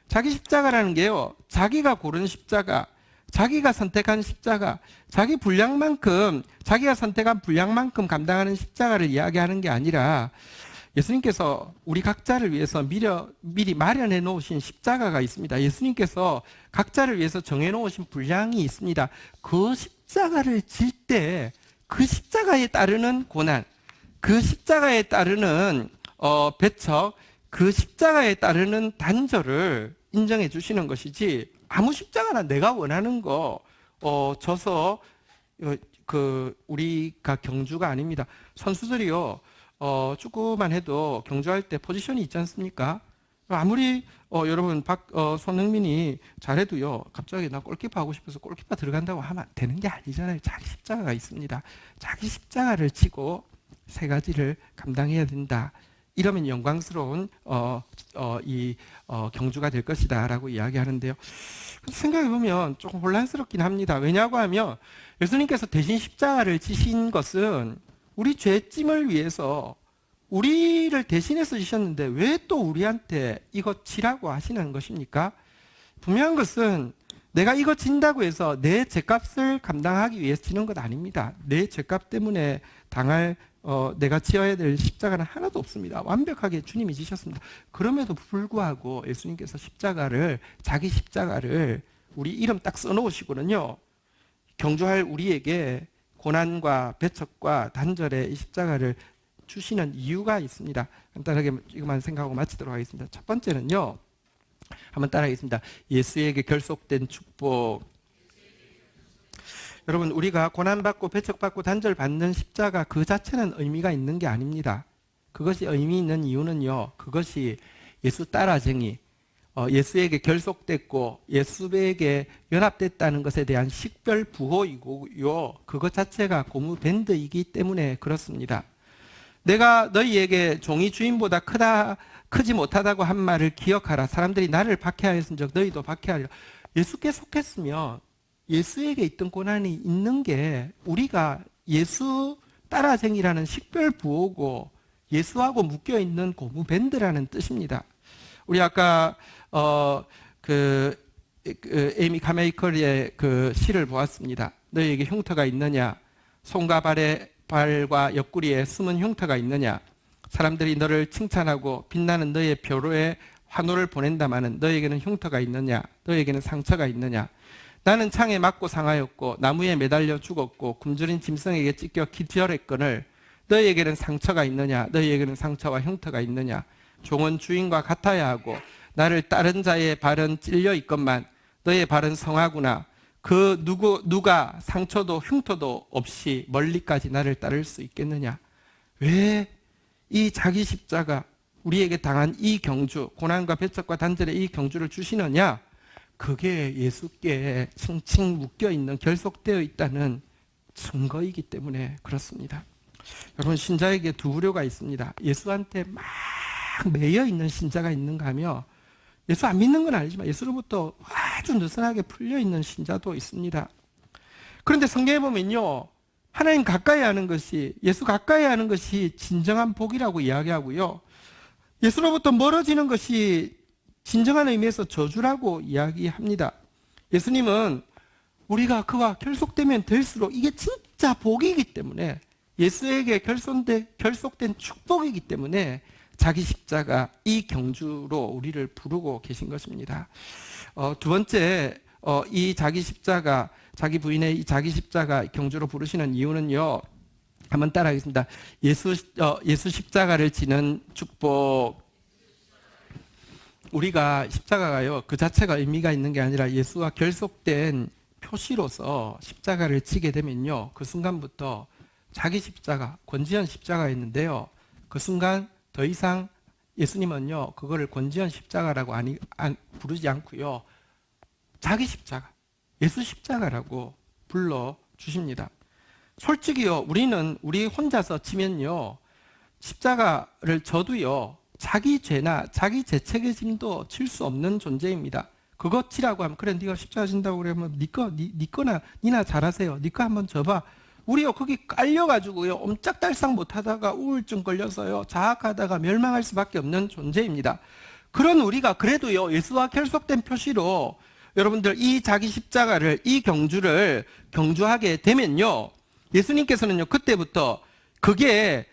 자기 십자가라는 게요, 자기가 고른 십자가, 자기가 선택한 십자가, 자기 분량만큼, 자기가 선택한 분량만큼 감당하는 십자가를 이야기하는 게 아니라, 예수님께서 우리 각자를 위해서 미리 마련해 놓으신 십자가가 있습니다. 예수님께서 각자를 위해서 정해 놓으신 분량이 있습니다. 그 십자가를 질 때 그 십자가에 따르는 고난, 그 십자가에 따르는 배척, 그 십자가에 따르는 단절을 인정해 주시는 것이지, 아무 십자가나 내가 원하는 거 져서 우리가 경주가 아닙니다. 선수들이요, 축구만 해도 경주할 때 포지션이 있지 않습니까? 아무리 여러분 손흥민이 잘해도요, 갑자기 나 골키퍼 하고 싶어서 골키퍼 들어간다고 하면 되는 게 아니잖아요. 자기 십자가가 있습니다. 자기 십자가를 지고 세 가지를 감당해야 된다. 이러면 영광스러운 경주가 될 것이다 라고 이야기하는데요. 생각해 보면 조금 혼란스럽긴 합니다. 왜냐고 하면 예수님께서 대신 십자가를 지신 것은 우리 죄짐을 위해서 우리를 대신해서 지셨는데 왜 또 우리한테 이거 지라고 하시는 것입니까? 분명한 것은 내가 이거 진다고 해서 내 죄값을 감당하기 위해서 지는 것 아닙니다. 내 죄값 때문에 당할 내가 지어야 될 십자가는 하나도 없습니다. 완벽하게 주님이 지셨습니다. 그럼에도 불구하고 예수님께서 자기 십자가를 우리 이름 딱 써놓으시고는요, 경주할 우리에게 고난과 배척과 단절의 이 십자가를 주시는 이유가 있습니다. 간단하게 이것만 생각하고 마치도록 하겠습니다. 첫 번째는요, 한번 따라하겠습니다. 예수에게 결속된 축복. 여러분, 우리가 고난받고 배척받고 단절받는 십자가 그 자체는 의미가 있는 게 아닙니다. 그것이 의미 있는 이유는요, 그것이 예수 따라쟁이, 예수에게 결속됐고 예수에게 연합됐다는 것에 대한 식별 부호이고요. 그것 자체가 고무 밴드이기 때문에 그렇습니다. 내가 너희에게 종이 주인보다 크지 못하다고 한 말을 기억하라. 사람들이 나를 박해하였은즉 너희도 박해하리라. 예수께 속했으면 예수에게 있던 고난이 있는 게 우리가 예수 따라쟁이라는 식별 부호고 예수하고 묶여 있는 고무 밴드라는 뜻입니다. 우리 아까 에이미 카메이컬의 그 시를 보았습니다. 너희에게 흉터가 있느냐? 손과 발과 옆구리에 숨은 흉터가 있느냐? 사람들이 너를 칭찬하고 빛나는 너의 표로에 환호를 보낸다마는 너에게는 흉터가 있느냐? 너에게는 상처가 있느냐? 나는 창에 맞고 상하였고 나무에 매달려 죽었고 굶주린 짐승에게 찢겨 기절했거늘 너희에게는 상처가 있느냐? 너희에게는 상처와 흉터가 있느냐? 종은 주인과 같아야 하고 나를 따른 자의 발은 찔려 있건만 너의 발은 성하구나. 그 누가 상처도 흉터도 없이 멀리까지 나를 따를 수 있겠느냐? 왜 이 자기 십자가 우리에게 당한 이 경주, 고난과 배척과 단절의 이 경주를 주시느냐? 그게 예수께 칭칭 묶여 있는, 결속되어 있다는 증거이기 때문에 그렇습니다. 여러분, 신자에게 두 부류가 있습니다. 예수한테 막 매여 있는 신자가 있는가 하며 예수 안 믿는 건 아니지만 예수로부터 아주 느슨하게 풀려 있는 신자도 있습니다. 그런데 성경에 보면요, 하나님 가까이 하는 것이, 예수 가까이 하는 것이 진정한 복이라고 이야기하고요, 예수로부터 멀어지는 것이 진정한 의미에서 저주라고 이야기합니다. 예수님은 우리가 그와 결속되면 될수록 이게 진짜 복이기 때문에, 예수에게 결속된 축복이기 때문에 자기 십자가, 이 경주로 우리를 부르고 계신 것입니다. 두 번째, 이 자기 십자가, 자기 부인의 이 자기 십자가 경주로 부르시는 이유는요, 한번 따라하겠습니다. 예수 십자가를 지는 축복. 우리가 십자가가요, 그 자체가 의미가 있는 게 아니라 예수와 결속된 표시로서 십자가를 지게 되면요, 그 순간부터 자기 십자가, 권지연 십자가였는데요, 그 순간 더 이상 예수님은요, 그거를 권지연 십자가라고 부르지 않고요, 자기 십자가, 예수 십자가라고 불러주십니다. 솔직히요, 우리 혼자서 치면요, 십자가를 져도요, 자기 죄나 자기 죄책임도 질 수 없는 존재입니다. 그거 치라고 하면, 그래, 네가 십자가 진다고 그러면 니나 잘하세요. 네 거 한번 져봐. 우리요, 거기 깔려가지고요, 옴짝달싹 못하다가 우울증 걸려서요, 자학하다가 멸망할 수밖에 없는 존재입니다. 그런 우리가 그래도요, 예수와 결속된 표시로 여러분들 이 자기 십자가를, 이 경주를 경주하게 되면요, 예수님께서는요, 그때부터 그게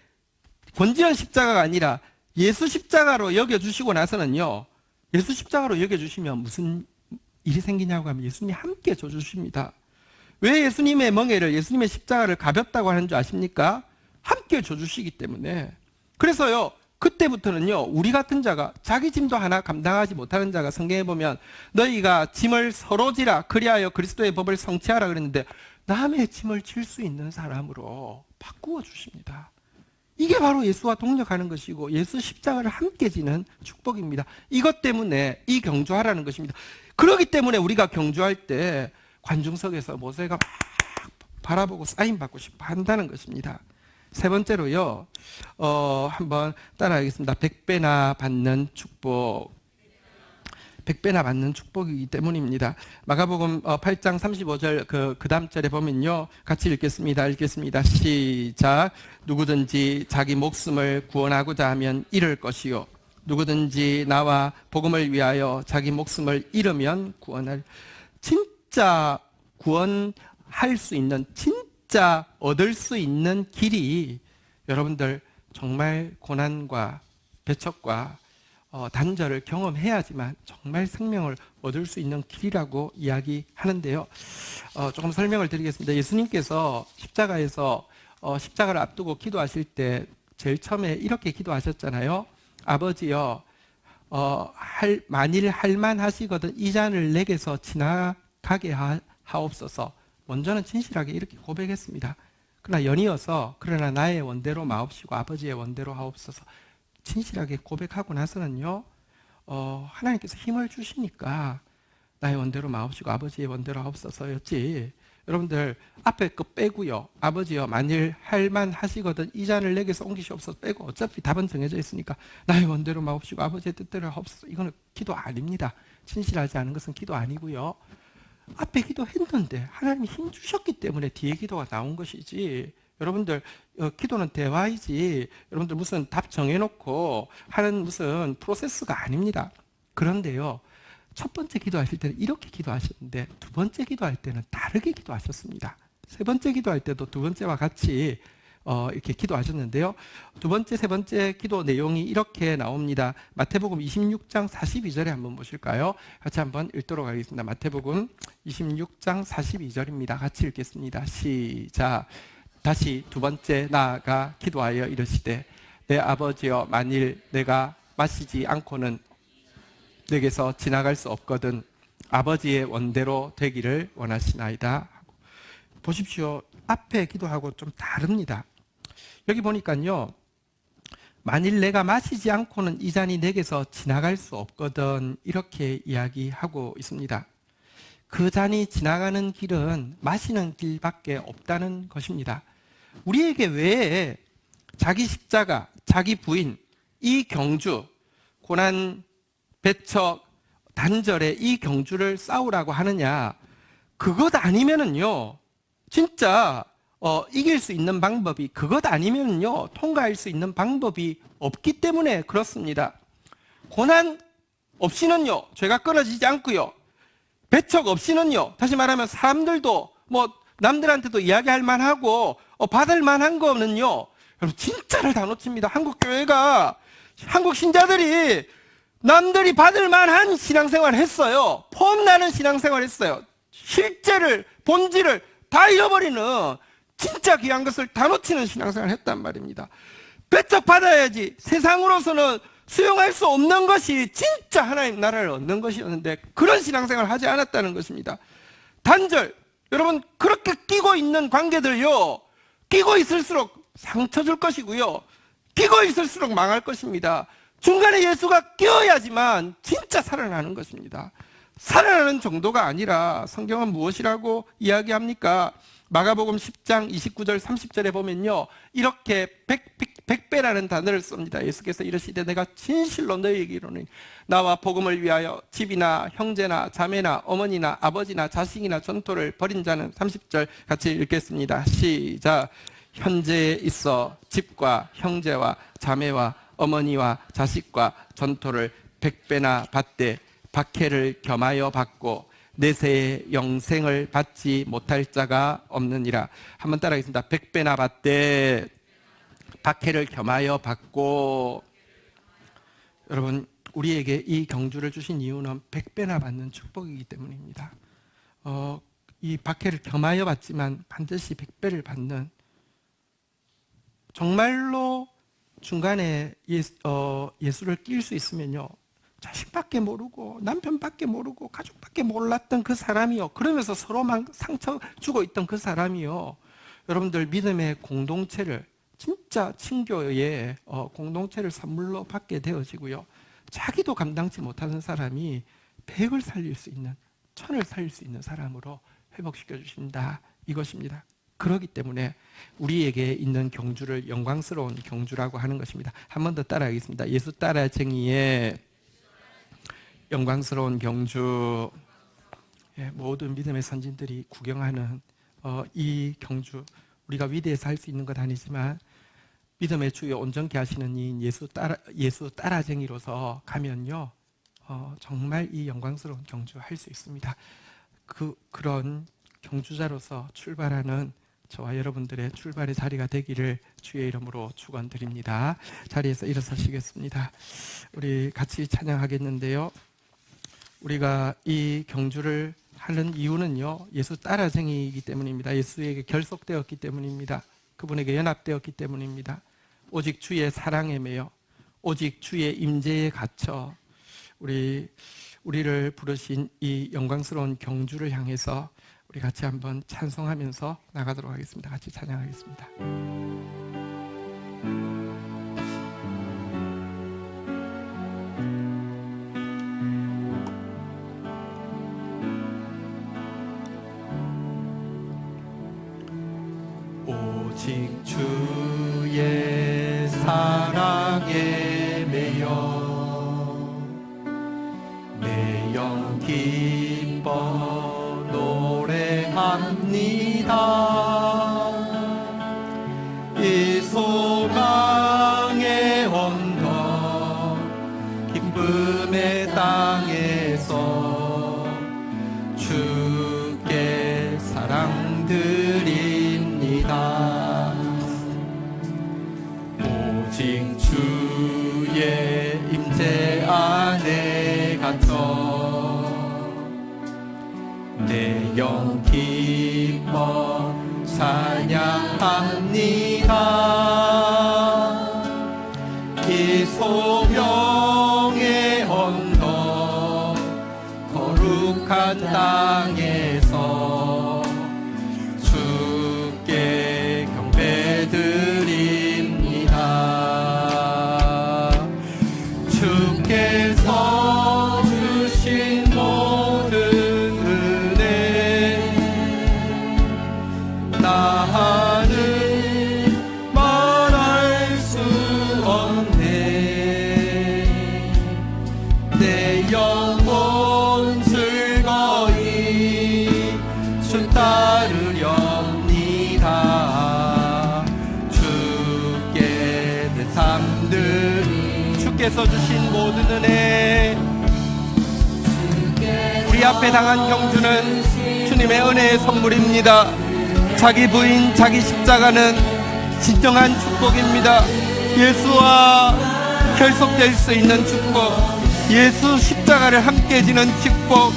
권지연 십자가가 아니라 예수 십자가로 여겨주시고 나서는요, 예수 십자가로 여겨주시면 무슨 일이 생기냐고 하면 예수님이 함께 져주십니다. 왜 예수님의 멍에를, 예수님의 십자가를 가볍다고 하는 줄 아십니까? 함께 져주시기 때문에. 그래서요, 그때부터는요, 우리 같은 자가, 자기 짐도 하나 감당하지 못하는 자가, 성경에 보면 너희가 짐을 서로 지라 그리하여 그리스도의 법을 성취하라 그랬는데, 남의 짐을 질 수 있는 사람으로 바꾸어 주십니다. 이게 바로 예수와 동력하는 것이고 예수 십자가를 함께 지는 축복입니다. 이것 때문에 이 경주하라는 것입니다. 그렇기 때문에 우리가 경주할 때 관중석에서 모세가 막 바라보고 사인 받고 싶어 한다는 것입니다. 세 번째로요, 한번 따라하겠습니다. 100배나 받는 축복. 100배나 받는 축복이기 때문입니다. 마가복음 8장 35절 그 다음 절에 보면요, 같이 읽겠습니다. 시작. 누구든지 자기 목숨을 구원하고자 하면 잃을 것이요, 누구든지 나와 복음을 위하여 자기 목숨을 잃으면 구원할. 진짜 구원할 수 있는, 진짜 얻을 수 있는 길이 여러분들 정말 고난과 배척과 단절을 경험해야지만 정말 생명을 얻을 수 있는 길이라고 이야기하는데요. 조금 설명을 드리겠습니다. 예수님께서 십자가에서 십자가를 앞두고 기도하실 때 제일 처음에 이렇게 기도하셨잖아요. 아버지여, 만일 할만하시거든 이 잔을 내게서 지나가게 하옵소서. 먼저는 진실하게 이렇게 고백했습니다. 그러나 연이어서 그러나 나의 원대로 마옵시고 아버지의 원대로 하옵소서. 진실하게 고백하고 나서는요, 하나님께서 힘을 주시니까 나의 원대로 마옵시고 아버지의 원대로 하옵소서였지. 여러분들 앞에 거 빼고요. 아버지여 만일 할만 하시거든 이 잔을 내게서 옮기시옵소서 빼고 어차피 답은 정해져 있으니까 나의 원대로 마옵시고 아버지의 뜻대로 하옵소서. 이거는 기도 아닙니다. 진실하지 않은 것은 기도 아니고요. 앞에 기도했는데 하나님이 힘 주셨기 때문에 뒤에 기도가 나온 것이지. 여러분들 기도는 대화이지 여러분들 무슨 답 정해놓고 하는 무슨 프로세스가 아닙니다. 그런데요, 첫 번째 기도하실 때는 이렇게 기도하셨는데 두 번째 기도할 때는 다르게 기도하셨습니다. 세 번째 기도할 때도 두 번째와 같이 이렇게 기도하셨는데요. 두 번째, 세 번째 기도 내용이 이렇게 나옵니다. 마태복음 26장 42절에 한번 보실까요? 같이 한번 읽도록 하겠습니다. 마태복음 26장 42절입니다. 같이 읽겠습니다. 시작. 다시 두 번째 나아가 기도하여 이르시되 내 아버지여 만일 내가 마시지 않고는 내게서 지나갈 수 없거든 아버지의 원대로 되기를 원하시나이다. 보십시오. 앞에 기도하고 좀 다릅니다. 여기 보니까요, 만일 내가 마시지 않고는 이 잔이 내게서 지나갈 수 없거든 이렇게 이야기하고 있습니다. 그 잔이 지나가는 길은 마시는 길밖에 없다는 것입니다. 우리에게 왜 자기 십자가, 자기 부인, 이 경주, 고난, 배척, 단절에 이 경주를 싸우라고 하느냐? 그것 아니면은요, 진짜 이길 수 있는 방법이 그것 아니면은요, 통과할 수 있는 방법이 없기 때문에 그렇습니다. 고난 없이는요, 죄가 끊어지지 않고요. 배척 없이는요, 다시 말하면 사람들도 남들한테도 이야기할 만하고 받을 만한 거는요, 여러분 진짜를 다 놓칩니다. 한국 교회가, 한국 신자들이 남들이 받을 만한 신앙생활을 했어요. 폼나는 신앙생활을 했어요. 실제를, 본질을 다 잃어버리는 진짜 귀한 것을 다 놓치는 신앙생활을 했단 말입니다. 배척받아야지 세상으로서는 수용할 수 없는 것이 진짜 하나님 나라를 얻는 것이었는데 그런 신앙생활을 하지 않았다는 것입니다. 단절, 여러분 그렇게 끼고 있는 관계들요, 끼고 있을수록 상처 줄 것이고요, 끼고 있을수록 망할 것입니다. 중간에 예수가 끼어야지만 진짜 살아나는 것입니다. 살아나는 정도가 아니라 성경은 무엇이라고 이야기합니까? 마가복음 10장 29절 30절에 보면요, 이렇게 백배라는 단어를 씁니다. 예수께서 이르시되 내가 진실로 너희에게 이르노니 나와 복음을 위하여 집이나 형제나 자매나 어머니나 아버지나 자식이나 전토를 벌인 자는 30절 같이 읽겠습니다. 시작. 현재에 있어 집과 형제와 자매와 어머니와 자식과 전토를 100배나 받되 박해를 겸하여 받고 내세의 영생을 받지 못할 자가 없느니라. 한번 따라하겠습니다. 100배나 받되 박해를 겸하여 받고. 여러분 우리에게 이 경주를 주신 이유는 100배나 받는 축복이기 때문입니다. 이 박해를 겸하여 받지만 반드시 100배를 받는, 정말로 중간에 예수를 낄 수 있으면요, 자식밖에 모르고 남편밖에 모르고 가족밖에 몰랐던 그 사람이요, 그러면서 서로만 상처 주고 있던 그 사람이요, 여러분들 믿음의 공동체를, 진짜 친교의 공동체를 선물로 받게 되어지고요, 자기도 감당치 못하는 사람이 100을 살릴 수 있는, 1000을 살릴 수 있는 사람으로 회복시켜 주신다, 이것입니다. 그렇기 때문에 우리에게 있는 경주를 영광스러운 경주라고 하는 것입니다. 한 번 더 따라하겠습니다. 예수 따라쟁이의 영광스러운 경주. 모든 믿음의 선진들이 구경하는 이 경주, 우리가 위대해서 할 수 있는 것 아니지만 믿음의 주요 온전케 하시는 이 예수 따라쟁이로서 가면요, 정말 이 영광스러운 경주 할 수 있습니다. 그런 경주자로서 출발하는 저와 여러분들의 출발의 자리가 되기를 주의 이름으로 축원드립니다. 자리에서 일어서시겠습니다. 우리 같이 찬양하겠는데요, 우리가 이 경주를 하는 이유는요, 예수 따라쟁이이기 때문입니다. 예수에게 결속되었기 때문입니다. 그분에게 연합되었기 때문입니다. 오직 주의 사랑에 매여, 오직 주의 임재에 갇혀 우리를 부르신 이 영광스러운 경주를 향해서 우리 같이 한번 찬송하면서 나가도록 하겠습니다. 같이 찬양하겠습니다. 오직 주의 사랑에 매여 내 영 기뻐 노래합니다. 이 소망의 언덕 기쁨의 땅에서 주께 사랑드립니다. 오직 주의 임재 안에 갇혀 내 영 기뻐 찬양합니다. 이 소명의 언덕 거룩한 땅에서 주께 경배드립니다. 주께서 주신 모든 은혜 나는 말할 수 없네. 내 영혼 즐거이 주 따르렵니다. 주께 내 삶들 주께서 주신 모든 은혜 우리 앞에 당한 경주는 주님의 은혜의 선물입니다. 자기 부인 자기 십자가는 진정한 축복입니다. 예수와 결속될 수 있는 축복, 예수 십자가를 함께 지는 축복,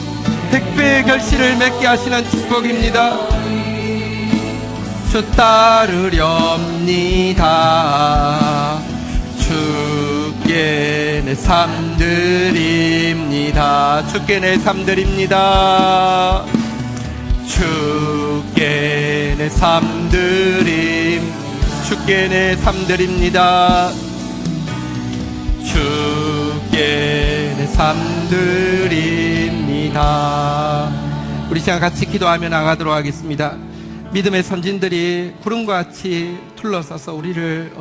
100배의 결실을 맺게 하시는 축복입니다. 주 따르렵니다. 주께 내 삶 드립니다. 주께 내 삶 드립니다. 주께 내 삶 드림 주께 내 삶 드립니다. 주께 내 삶 드립니다. 우리 시간 같이 기도하며 나가도록 하겠습니다. 믿음의 선진들이 구름과 같이 둘러서서 우리를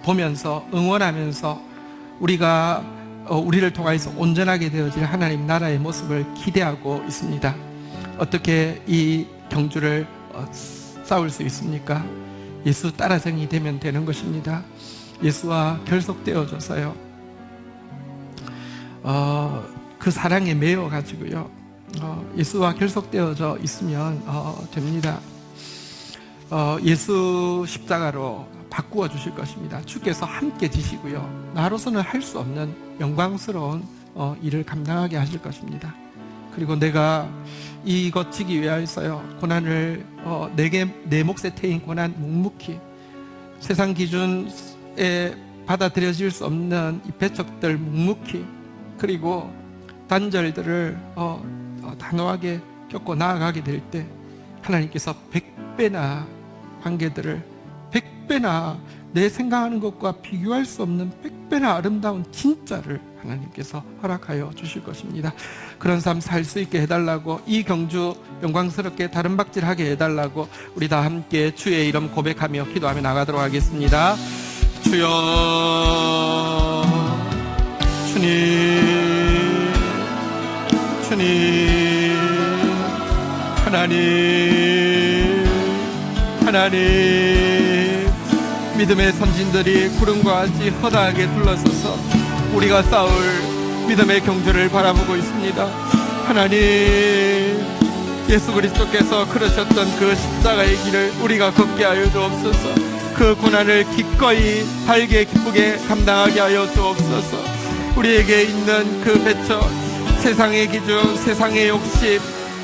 보면서 응원하면서 우리를 통하여서 온전하게 되어질 하나님 나라의 모습을 기대하고 있습니다. 어떻게 이 경주를 싸울 수 있습니까? 예수 따라쟁이 되면 되는 것입니다. 예수와 결속되어져서요, 그 사랑에 매여 가지고요, 예수와 결속되어져 있으면 됩니다. 예수 십자가로 바꾸어 주실 것입니다. 주께서 함께 지시고요, 나로서는 할 수 없는 영광스러운 일을 감당하게 하실 것입니다. 그리고 내가 이것 지기 위하여서요, 고난을 내 몫에 태인 고난 묵묵히 세상 기준에 받아들여질 수 없는 이 배척들 묵묵히, 그리고 단절들을 단호하게 겪고 나아가게 될 때 하나님께서 100배나 관계들을 100배나 내 생각하는 것과 비교할 수 없는 100배나 아름다운 진짜를 하나님께서 허락하여 주실 것입니다. 그런 삶 살 수 있게 해달라고, 이 경주 영광스럽게 다름박질하게 해달라고 우리 다 함께 주의 이름 고백하며 기도하며 나가도록 하겠습니다. 주여, 주님, 주님, 하나님, 하나님. 믿음의 선진들이 구름과 같이 허다하게 둘러서서 우리가 싸울 믿음의 경주를 바라보고 있습니다. 하나님, 예수 그리스도께서 걸으셨던 그 십자가의 길을 우리가 걷게 하여 주옵소서. 그 고난을 기꺼이 달게 기쁘게 감당하게 하여 주옵소서. 우리에게 있는 그 배척, 세상의 기준, 세상의 욕심,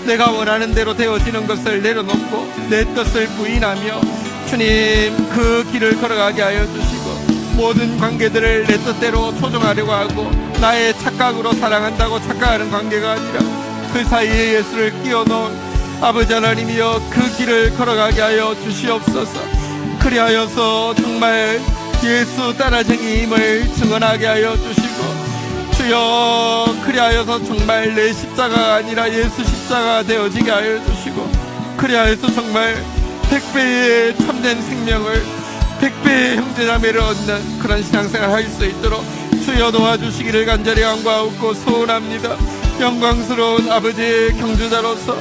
내가 원하는 대로 되어지는 것을 내려놓고 내 뜻을 부인하며 주님 그 길을 걸어가게 하여 주시고, 모든 관계들을 내 뜻대로 조정하려고 하고 나의 착각으로 사랑한다고 착각하는 관계가 아니라 그 사이에 예수를 끼워놓은 아버지 하나님이여, 그 길을 걸어가게 하여 주시옵소서. 그리하여서 정말 예수 따라쟁이임을 증언하게 하여 주시고, 주여 그리하여서 정말 내 십자가가 아니라 예수 십자가가 되어지게 하여 주시고, 그리하여서 정말 100배의 참된 생명을 100배의 형제자매를 얻는 그런 신앙생활 할 수 있도록 주여 도와주시기를 간절히 간구하고 소원합니다. 영광스러운 아버지의 경주자로서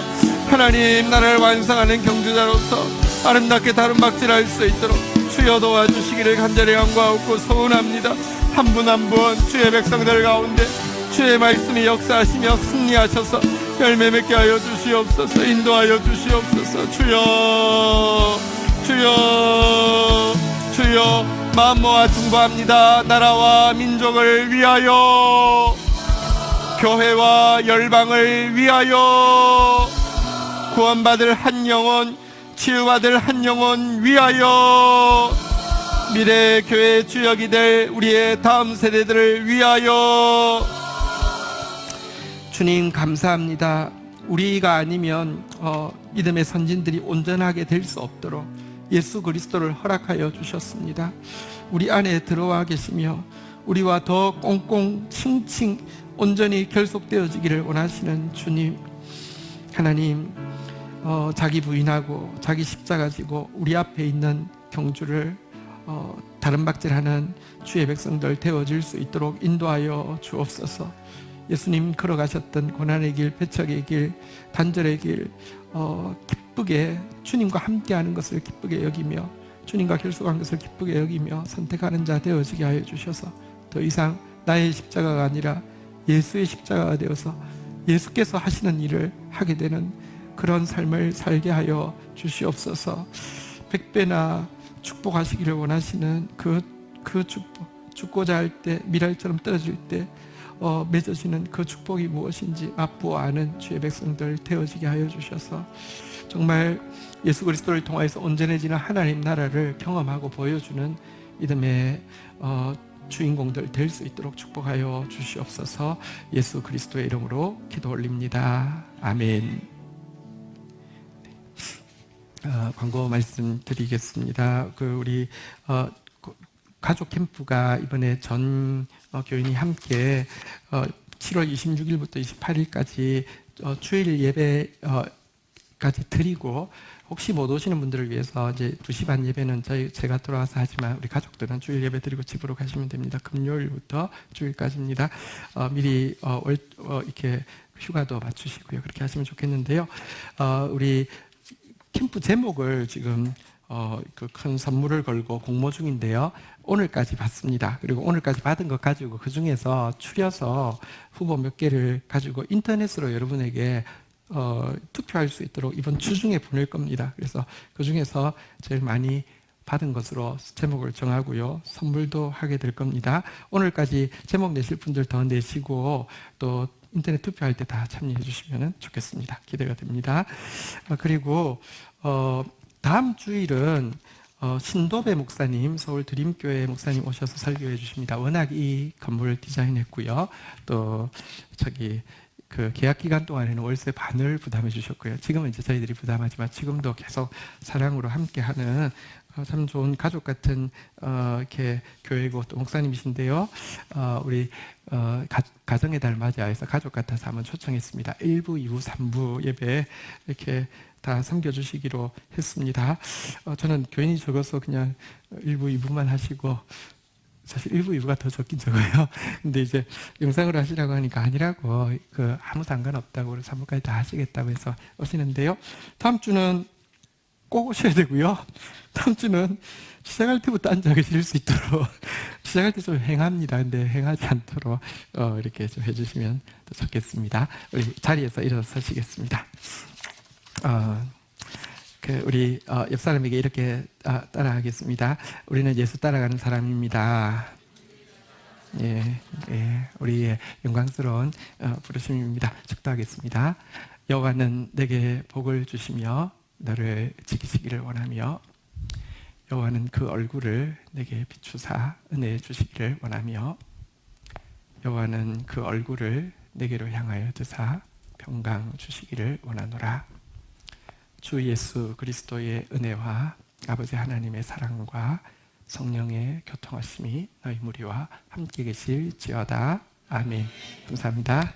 하나님 나라를 완성하는 경주자로서 아름답게 다름박질할 수 있도록 주여 도와주시기를 간절히 간구하고 소원합니다. 한 분 한 분 주의 백성들 가운데 주의 말씀이 역사하시며 승리하셔서 열매 맺게 하여 주시옵소서. 인도하여 주시옵소서. 주여 주여 주여 마음 모아 중보합니다. 나라와 민족을 위하여, 교회와 열방을 위하여, 구원받을 한 영혼, 치유받을 한 영혼 위하여, 미래 교회 주역이 될 우리의 다음 세대들을 위하여. 주님 감사합니다. 우리가 아니면 믿음의 선진들이 온전하게 될 수 없도록 예수 그리스도를 허락하여 주셨습니다. 우리 안에 들어와 계시며 우리와 더 꽁꽁 칭칭 온전히 결속되어지기를 원하시는 주님, 하나님, 자기 부인하고 자기 십자가 지고 우리 앞에 있는 경주를 다름박질하는 주의 백성들 되어질 수 있도록 인도하여 주옵소서. 예수님 걸어가셨던 고난의 길, 배척의 길, 단절의 길, 기쁘게 주님과 함께하는 것을 기쁘게 여기며 주님과 결속한 것을 기쁘게 여기며 선택하는 자 되어지게 하여 주셔서 더 이상 나의 십자가가 아니라 예수의 십자가가 되어서 예수께서 하시는 일을 하게 되는 그런 삶을 살게 하여 주시옵소서. 100배나 축복하시기를 원하시는 그 축복, 죽고자 할 때 미랄처럼 떨어질 때 맺어지는 그 축복이 무엇인지 맛보아 아는 주의 백성들 되어지게 하여 주셔서 정말 예수 그리스도를 통하여서 온전해지는 하나님 나라를 경험하고 보여주는 믿음의 주인공들 될 수 있도록 축복하여 주시옵소서. 예수 그리스도의 이름으로 기도 올립니다. 아멘. 광고 말씀드리겠습니다. 우리 가족 캠프가 이번에 전 교인이 함께 7월 26일부터 28일까지 주일 예배까지 드리고, 혹시 못 오시는 분들을 위해서 이제 2시 반 예배는 제가 들어와서 하지만 우리 가족들은 주일 예배 드리고 집으로 가시면 됩니다. 금요일부터 주일까지입니다. 미리 이렇게 휴가도 맞추시고요. 그렇게 하시면 좋겠는데요. 우리 캠프 제목을 지금 그 큰 선물을 걸고 공모 중인데요. 오늘까지 받습니다. 그리고 오늘까지 받은 것 가지고 그 중에서 추려서 후보 몇 개를 가지고 인터넷으로 여러분에게 투표할 수 있도록 이번 주 중에 보낼 겁니다. 그래서 그 중에서 제일 많이 받은 것으로 제목을 정하고요. 선물도 하게 될 겁니다. 오늘까지 제목 내실 분들 더 내시고 또 인터넷 투표할 때 다 참여해 주시면 좋겠습니다. 기대가 됩니다. 그리고 다음 주일은 신도배 목사님, 서울 드림교회 목사님 오셔서 설교해 주십니다. 워낙 이 건물을 디자인했고요. 또 그 계약 기간 동안에는 월세 반을 부담해 주셨고요. 지금은 이제 저희들이 부담하지만 지금도 계속 사랑으로 함께하는 참 좋은 가족 같은 이렇게 교회고 또 목사님이신데요. 우리 가정의 달 맞이해서 가족 같아서 한번 초청했습니다. 1부, 2부, 3부 예배 이렇게 다 섬겨주시기로 했습니다. 저는 교인이 적어서 그냥 1부, 2부만 하시고, 사실 1부, 2부가 더 적긴 적어요. 근데 이제 영상으로 하시라고 하니까 아니라고, 아무 상관없다고, 3부까지 다 하시겠다고 해서 오시는데요. 다음 주는 꼭 오셔야 되고요. 다음 주는 시작할 때부터 앉아 계실 수 있도록, 시작할 때 좀 행합니다. 근데 행하지 않도록 이렇게 좀 해주시면 더 좋겠습니다. 우리 자리에서 일어서 서시겠습니다. 우리 옆 사람에게 이렇게 따라하겠습니다. 우리는 예수 따라가는 사람입니다. 예, 우리의 영광스러운 부르심입니다. 축도하겠습니다. 여호와는 내게 복을 주시며 너를 지키시기를 원하며, 여호와는 그 얼굴을 내게 비추사 은혜 주시기를 원하며, 여호와는 그 얼굴을 내게로 향하여 드사 평강 주시기를 원하노라. 주 예수 그리스도의 은혜와 아버지 하나님의 사랑과 성령의 교통하심이 너희 무리와 함께 계실지어다. 아멘. 감사합니다.